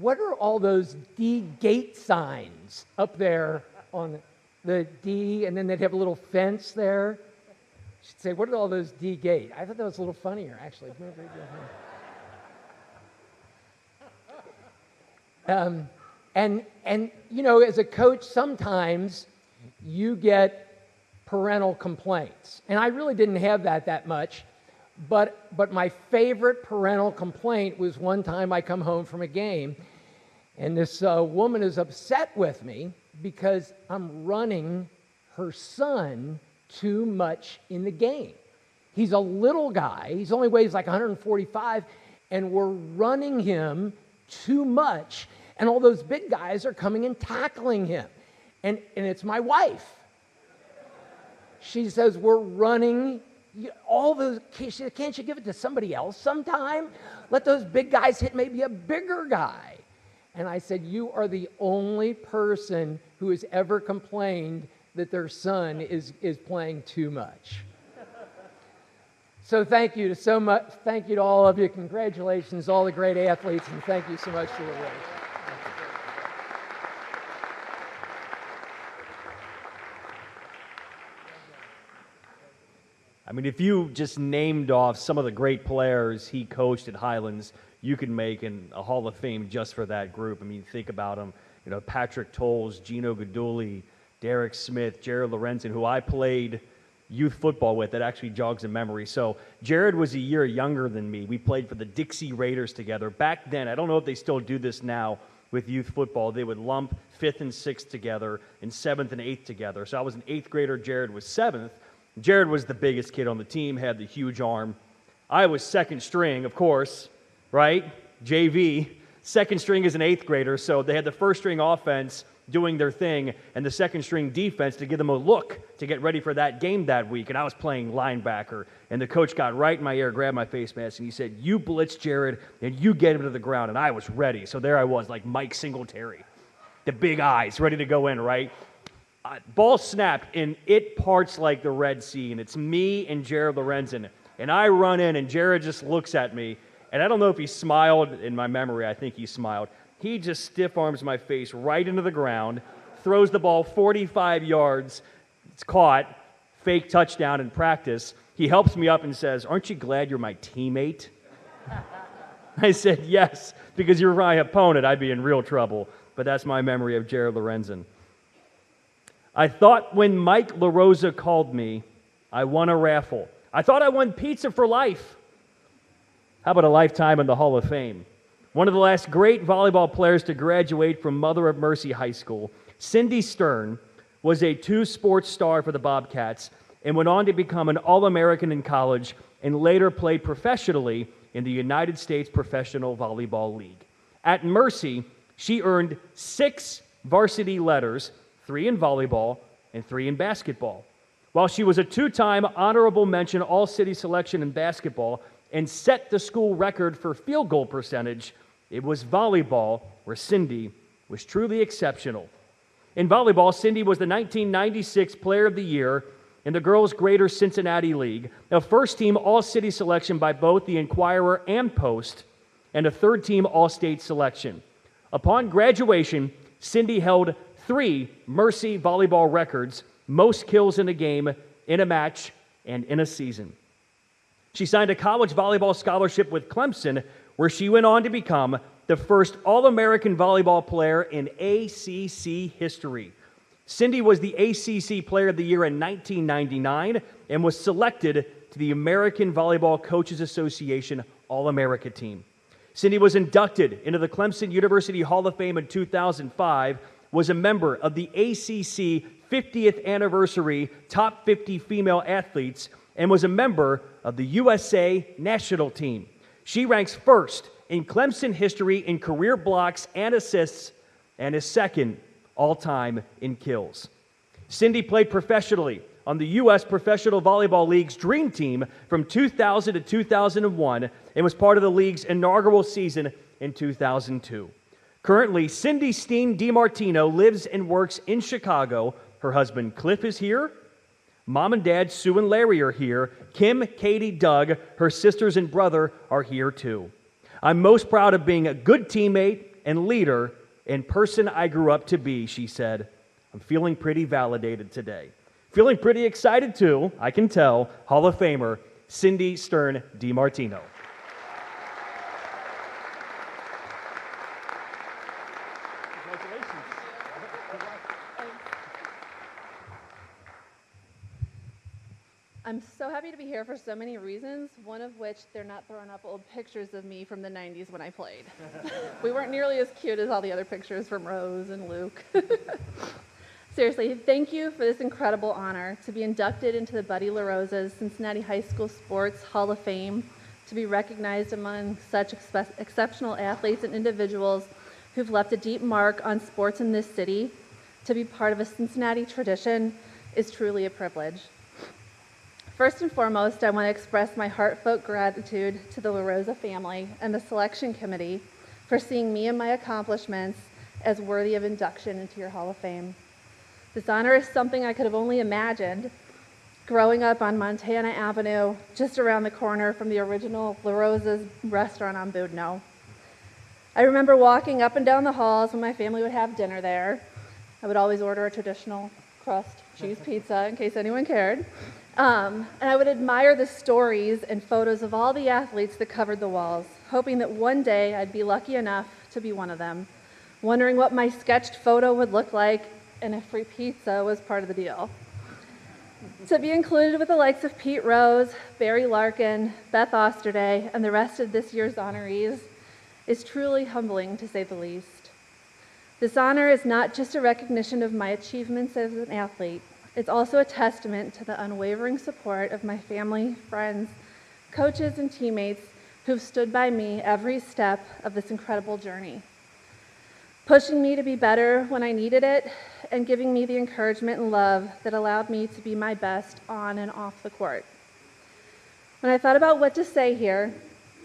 "What are all those D gate signs up there on the D?" And then they'd have a little fence there. She'd say, "What are all those D gate?" I thought that was a little funnier, actually. And you know, as a coach, sometimes you get parental complaints, and I really didn't have that much. But my favorite parental complaint was one time I come home from a game, and this woman is upset with me because I'm running her son too much in the game. He's a little guy. He only weighs like 145, and we're running him too much, and all those big guys are coming and tackling him. And it's my wife. She says, "We're running all those, can't you give it to somebody else sometime? Let those big guys hit maybe a bigger guy." And I said, "You are the only person who has ever complained that their son is playing too much." So thank you to all of you. Congratulations, all the great athletes, and thank you so much to the race. I mean, if you just named off some of the great players he coached at Highlands, you could make a Hall of Fame just for that group. I mean, think about them. You know, Patrick Tolles, Gino Gaduli, Derek Smith, Jared Lorenzen, who I played youth football with. That actually jogs a memory. So Jared was a year younger than me. We played for the Dixie Raiders together. Back then, I don't know if they still do this now with youth football, they would lump 5th and 6th together and 7th and 8th together. So I was an 8th grader, Jared was 7th. Jared was the biggest kid on the team, had the huge arm. I was second string, of course, right? JV. Second string is an 8th grader, so they had the first string offense doing their thing and the second string defense to give them a look to get ready for that game that week. And I was playing linebacker, and the coach got right in my ear, grabbed my face mask, and he said, "You blitz Jared, and you get him to the ground." And I was ready. So there I was, like Mike Singletary, the big eyes, ready to go in, right? Ball snapped, and it parts like the Red Sea, and it's me and Jared Lorenzen. And I run in, and Jared just looks at me, and I don't know if he smiled. In my memory, I think he smiled. He just stiff arms my face right into the ground, throws the ball 45 yards. It's caught, fake touchdown in practice. He helps me up and says, "Aren't you glad you're my teammate?" I said, "Yes, because you're my opponent. I'd be in real trouble." But that's my memory of Jared Lorenzen. I thought when Mike LaRosa called me, I won a raffle. I thought I won pizza for life. How about a lifetime in the Hall of Fame? One of the last great volleyball players to graduate from Mother of Mercy High School, Cindy Stern, was a two-sport star for the Bobcats and went on to become an All-American in college and later played professionally in the United States Professional Volleyball League. At Mercy, she earned 6 varsity letters, 3 in volleyball and 3 in basketball. While she was a 2-time honorable mention All-City selection in basketball and set the school record for field goal percentage, it was volleyball where Cindy was truly exceptional. In volleyball, Cindy was the 1996 Player of the Year in the Girls Greater Cincinnati League, a first-team All-City selection by both the Inquirer and Post, and a third-team All-State selection. Upon graduation, Cindy held 3 Mercy volleyball records, most kills in a game, in a match, and in a season. She signed a college volleyball scholarship with Clemson, where she went on to become the first All-American volleyball player in ACC history. Cindy was the ACC Player of the Year in 1999 and was selected to the American Volleyball Coaches Association All-America team. Cindy was inducted into the Clemson University Hall of Fame in 2005, was a member of the ACC 50th Anniversary Top 50 Female Athletes, and was a member of the USA National Team. She ranks first in Clemson history in career blocks and assists and is second all-time in kills. Cindy played professionally on the U.S. Professional Volleyball League's Dream Team from 2000 to 2001 and was part of the league's inaugural season in 2002. Currently, Cindy Steen DiMartino lives and works in Chicago. Her husband Cliff is here. Mom and Dad Sue and Larry are here. Kim, Katie, Doug, her sisters and brother are here too. I'm most proud of being a good teammate and leader and person I grew up to be, she said. I'm feeling pretty validated today. Feeling pretty excited too, I can tell, Hall of Famer Cindy Stern DiMartino. I'm so happy to be here for so many reasons, one of which they're not throwing up old pictures of me from the 90s when I played. We weren't nearly as cute as all the other pictures from Rose and Luke. Seriously, thank you for this incredible honor to be inducted into the Buddy LaRosa's Cincinnati High School Sports Hall of Fame, to be recognized among such exceptional athletes and individuals who've left a deep mark on sports in this city. To be part of a Cincinnati tradition is truly a privilege. First and foremost, I want to express my heartfelt gratitude to the LaRosa family and the selection committee for seeing me and my accomplishments as worthy of induction into your Hall of Fame. This honor is something I could have only imagined growing up on Montana Avenue, just around the corner from the original LaRosa's restaurant on Boudinot. I remember walking up and down the halls when my family would have dinner there. I would always order a traditional crust cheese pizza in case anyone cared. And I would admire the stories and photos of all the athletes that covered the walls, hoping that one day I'd be lucky enough to be one of them, wondering what my sketched photo would look like, and if free pizza was part of the deal. To be included with the likes of Pete Rose, Barry Larkin, Beth Osterday, and the rest of this year's honorees is truly humbling, to say the least. This honor is not just a recognition of my achievements as an athlete. It's also a testament to the unwavering support of my family, friends, coaches, and teammates who've stood by me every step of this incredible journey, pushing me to be better when I needed it and giving me the encouragement and love that allowed me to be my best on and off the court. When I thought about what to say here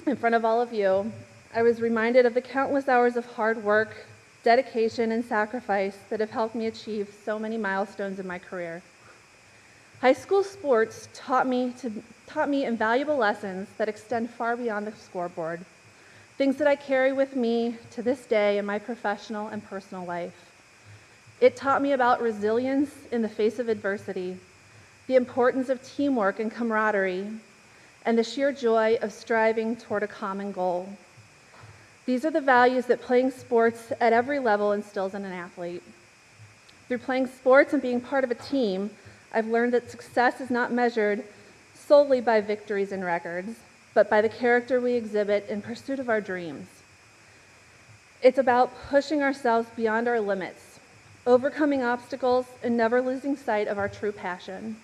in front of all of you, I was reminded of the countless hours of hard work, dedication, and sacrifice that have helped me achieve so many milestones in my career. High school sports taught me invaluable lessons that extend far beyond the scoreboard, things that I carry with me to this day in my professional and personal life. It taught me about resilience in the face of adversity, the importance of teamwork and camaraderie, and the sheer joy of striving toward a common goal. These are the values that playing sports at every level instills in an athlete. Through playing sports and being part of a team, I've learned that success is not measured solely by victories and records, but by the character we exhibit in pursuit of our dreams. It's about pushing ourselves beyond our limits, overcoming obstacles, and never losing sight of our true passion.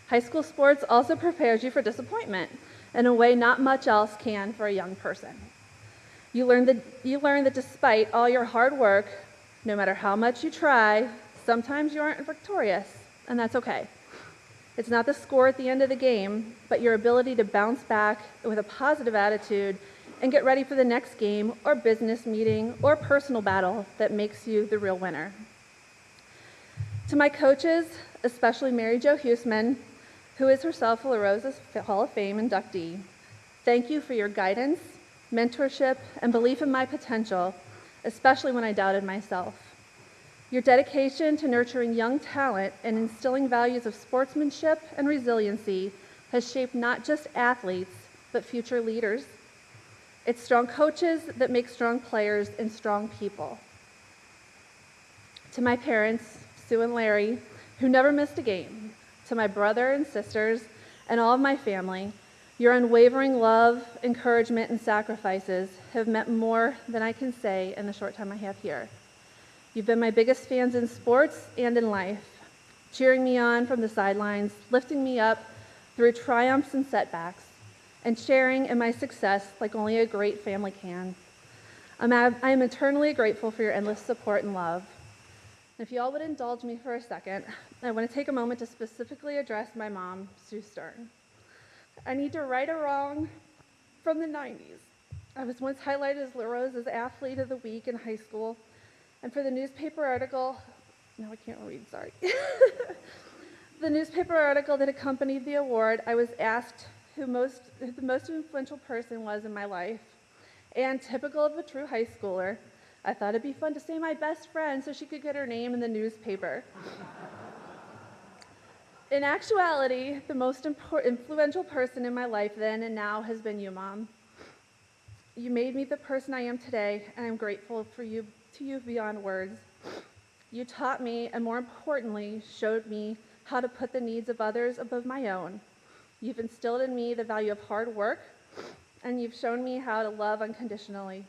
High school sports also prepares you for disappointment in a way not much else can for a young person. You learn that despite all your hard work, no matter how much you try, sometimes you aren't victorious, and that's okay. It's not the score at the end of the game, but your ability to bounce back with a positive attitude and get ready for the next game or business meeting or personal battle that makes you the real winner. To my coaches, especially Mary Jo Huseman, who is herself a LaRosa's Hall of Fame inductee, thank you for your guidance, mentorship, and belief in my potential, especially when I doubted myself. Your dedication to nurturing young talent and instilling values of sportsmanship and resiliency has shaped not just athletes, but future leaders. It's strong coaches that make strong players and strong people. To my parents, Sue and Larry, who never missed a game, to my brother and sisters, and all of my family, your unwavering love, encouragement, and sacrifices have meant more than I can say in the short time I have here. You've been my biggest fans in sports and in life, cheering me on from the sidelines, lifting me up through triumphs and setbacks, and sharing in my success like only a great family can. I am eternally grateful for your endless support and love. If you all would indulge me for a second, I want to take a moment to specifically address my mom, Sue Stern. I need to right a wrong from the 90s. I was once highlighted as LaRosa's Athlete of the Week in high school, and for the newspaper article, no, I can't read, sorry. The newspaper article that accompanied the award, I was asked who the most influential person was in my life. And typical of a true high schooler, I thought it'd be fun to say my best friend so she could get her name in the newspaper. In actuality, the most influential person in my life then and now has been you, Mom. You made me the person I am today, and I'm grateful to you beyond words. You taught me, and more importantly, showed me how to put the needs of others above my own. You've instilled in me the value of hard work, and you've shown me how to love unconditionally.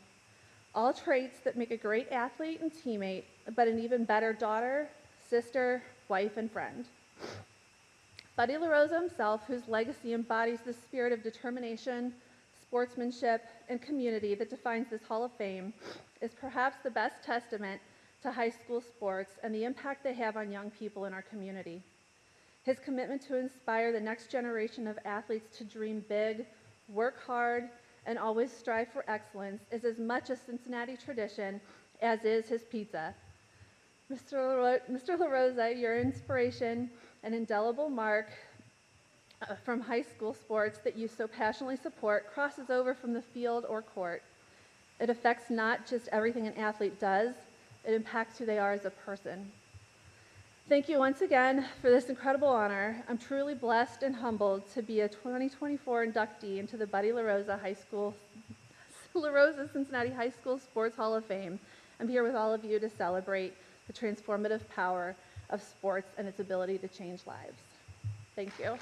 All traits that make a great athlete and teammate, but an even better daughter, sister, wife, and friend. Buddy LaRosa himself, whose legacy embodies the spirit of determination, sportsmanship, and community that defines this Hall of Fame, is perhaps the best testament to high school sports and the impact they have on young people in our community. His commitment to inspire the next generation of athletes to dream big, work hard, and always strive for excellence is as much a Cincinnati tradition as is his pizza. Mr. LaRosa, your inspiration, an indelible mark from high school sports that you so passionately support, crosses over from the field or court. It affects not just everything an athlete does, it impacts who they are as a person. Thank you once again for this incredible honor. I'm truly blessed and humbled to be a 2024 inductee into the Buddy LaRosa Cincinnati High School Sports Hall of Fame, and be here with all of you to celebrate the transformative power of sports and its ability to change lives. Thank you.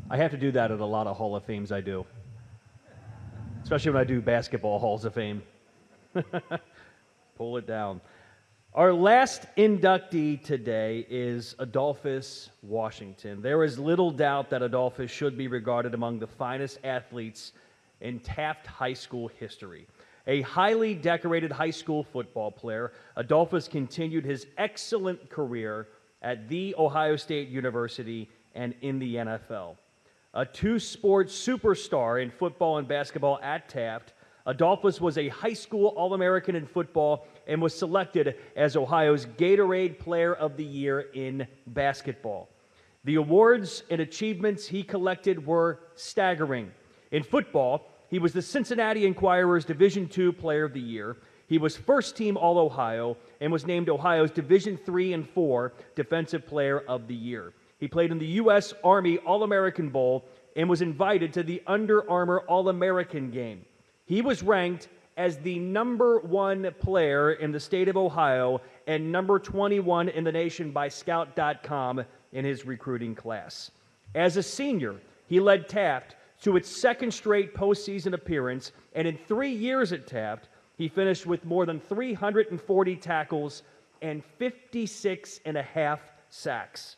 I have to do that at a lot of Hall of Fames I do, especially when I do basketball Halls of Fame. Pull it down. Our last inductee today is Adolphus Washington. There is little doubt that Adolphus should be regarded among the finest athletes in Taft High School history. A highly decorated high school football player, Adolphus continued his excellent career at The Ohio State University and in the NFL. A two-sport superstar in football and basketball at Taft, Adolphus was a high school All-American in football and was selected as Ohio's Gatorade Player of the Year in basketball. The awards and achievements he collected were staggering. In football, he was the Cincinnati Enquirer's Division II Player of the Year. He was first-team All-Ohio and was named Ohio's Division III and IV Defensive Player of the Year. He played in the U.S. Army All-American Bowl and was invited to the Under Armour All-American game. He was ranked as the #1 player in the state of Ohio and number 21 in the nation by Scout.com in his recruiting class. As a senior, he led Taft to its second straight postseason appearance, and in 3 years at Taft, he finished with more than 340 tackles and 56.5 sacks.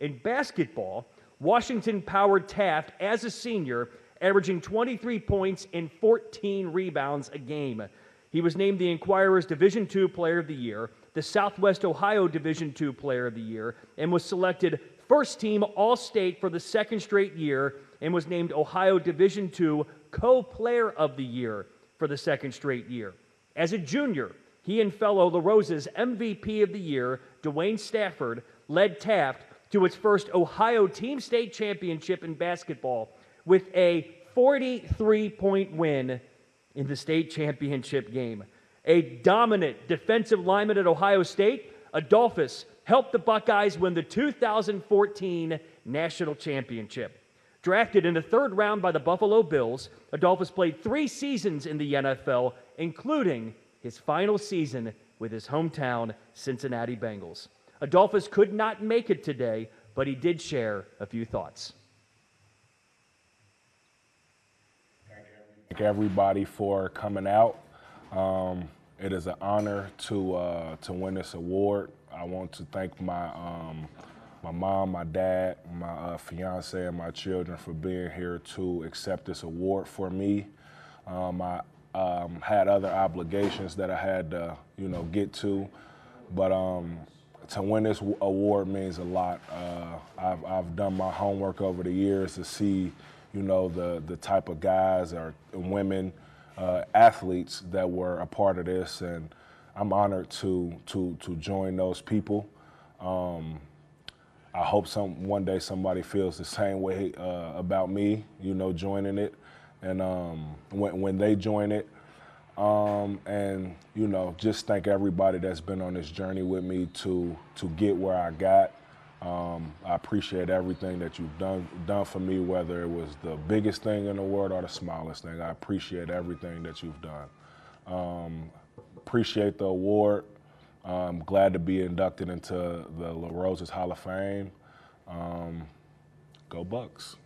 In basketball, Washington powered Taft as a senior, averaging 23 points and 14 rebounds a game. He was named the Enquirer's Division II Player of the Year, the Southwest Ohio Division II Player of the Year, and was selected first-team All-State for the second straight year and was named Ohio Division II Co-Player of the Year for the second straight year. As a junior, he and fellow LaRosa's MVP of the year, Dwayne Stafford, led Taft to its first Ohio Team State Championship in basketball with a 43-point win in the state championship game. A dominant defensive lineman at Ohio State, Adolphus helped the Buckeyes win the 2014 National Championship. Drafted in the 3rd round by the Buffalo Bills, Adolphus played 3 seasons in the NFL, including his final season with his hometown Cincinnati Bengals. Adolphus could not make it today, but he did share a few thoughts. Thank everybody for coming out. It is an honor to win this award. I want to thank my mom, my dad, my fiance, and my children for being here to accept this award for me. I had other obligations that I had to, get to, but to win this award means a lot. I've done my homework over the years to see, the type of guys or women, athletes that were a part of this, and I'm honored to join those people. I hope one day somebody feels the same way about me, joining it, and when they join it. And just thank everybody that's been on this journey with me to get where I got. I appreciate everything that you've done for me, whether it was the biggest thing in the world or the smallest thing. I appreciate everything that you've done. Appreciate the award. I'm glad to be inducted into the LaRosa's Hall of Fame. Go Bucks.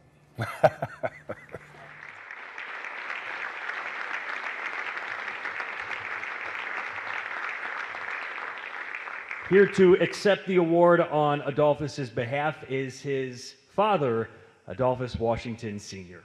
Here to accept the award on Adolphus's behalf is his father, Adolphus Washington Sr.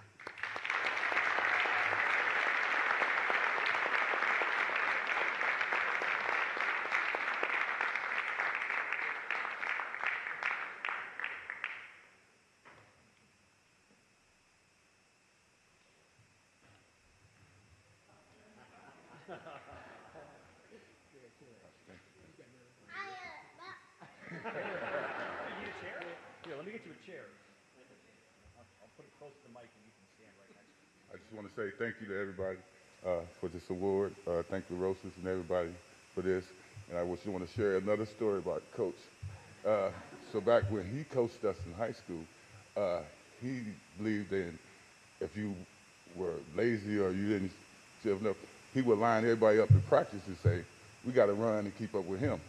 I just want to say thank you to everybody for this award. Thank LaRosa's and everybody for this. And I just want to share another story about Coach. So back when he coached us in high school, he believed in if you were lazy or you didn't have enough, he would line everybody up in practice and say, we got to run and keep up with him.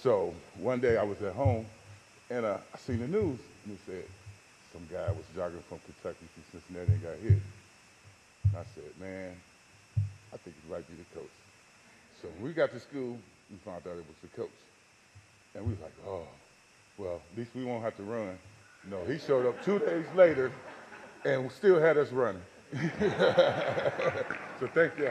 So one day I was at home and I seen the news and it said some guy was jogging from Kentucky to Cincinnati and got hit. And I said, man, I think he might be the coach. So when we got to school, we found out it was the coach. And we was like, oh, well, at least we won't have to run. No, he showed up 2 days later and still had us running. So thank you.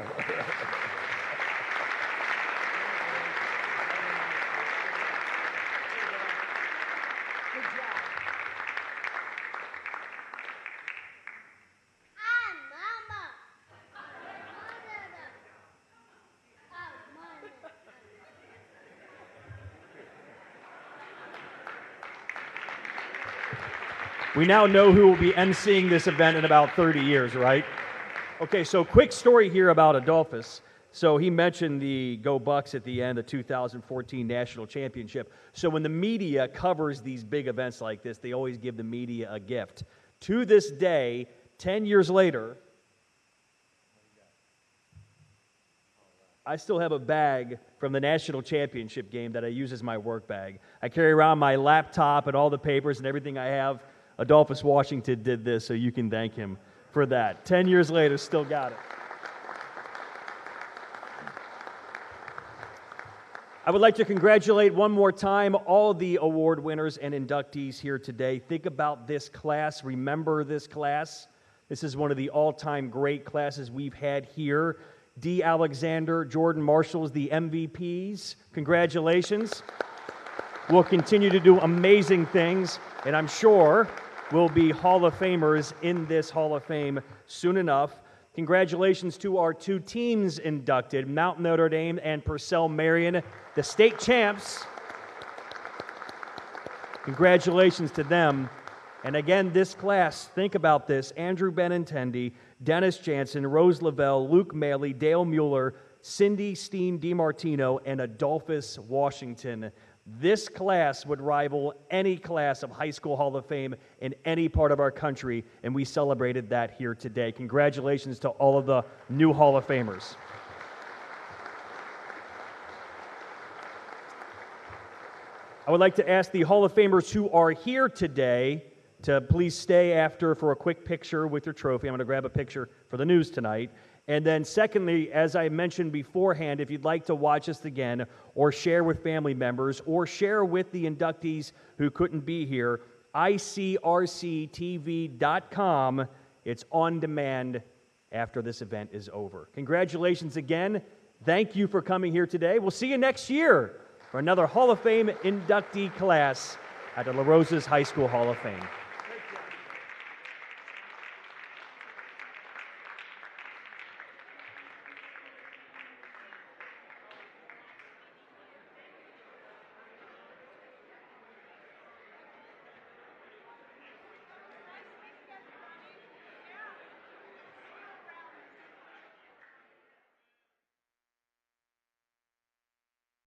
We now know who will be emceeing this event in about 30 years, right? Okay, so quick story here about Adolphus. So he mentioned the Go Bucks at the end, the 2014 National Championship. So when the media covers these big events like this, they always give the media a gift. To this day, 10 years later, I still have a bag from the National Championship game that I use as my work bag. I carry around my laptop and all the papers and everything I have. Adolphus Washington did this, so you can thank him for that. 10 years later, still got it. I would like to congratulate one more time all the award winners and inductees here today. Think about this class. Remember this class. This is one of the all-time great classes we've had here. D. Alexander, Jordan Marshall's the MVPs. Congratulations. We'll continue to do amazing things, and I'm sure we'll be Hall of Famers in this Hall of Fame soon enough. Congratulations to our 2 teams inducted, Mount Notre Dame and Purcell Marion, the state champs. Congratulations to them. And again, this class, think about this: Andrew Benintendi, Dennis Jansen, Rose Lavelle, Luke Maley, Dale Mueller, Cindy Steen DiMartino, and Adolphus Washington. This class would rival any class of high school Hall of Fame in any part of our country, and we celebrated that here today. Congratulations to all of the new Hall of Famers. I would like to ask the Hall of Famers who are here today to please stay after for a quick picture with your trophy. I'm going to grab a picture for the news tonight. And then secondly, as I mentioned beforehand, if you'd like to watch us again or share with family members or share with the inductees who couldn't be here, ICRC-TV.com. It's on demand after this event is over. Congratulations again. Thank you for coming here today. We'll see you next year for another Hall of Fame inductee class at the LaRosa's High School Hall of Fame.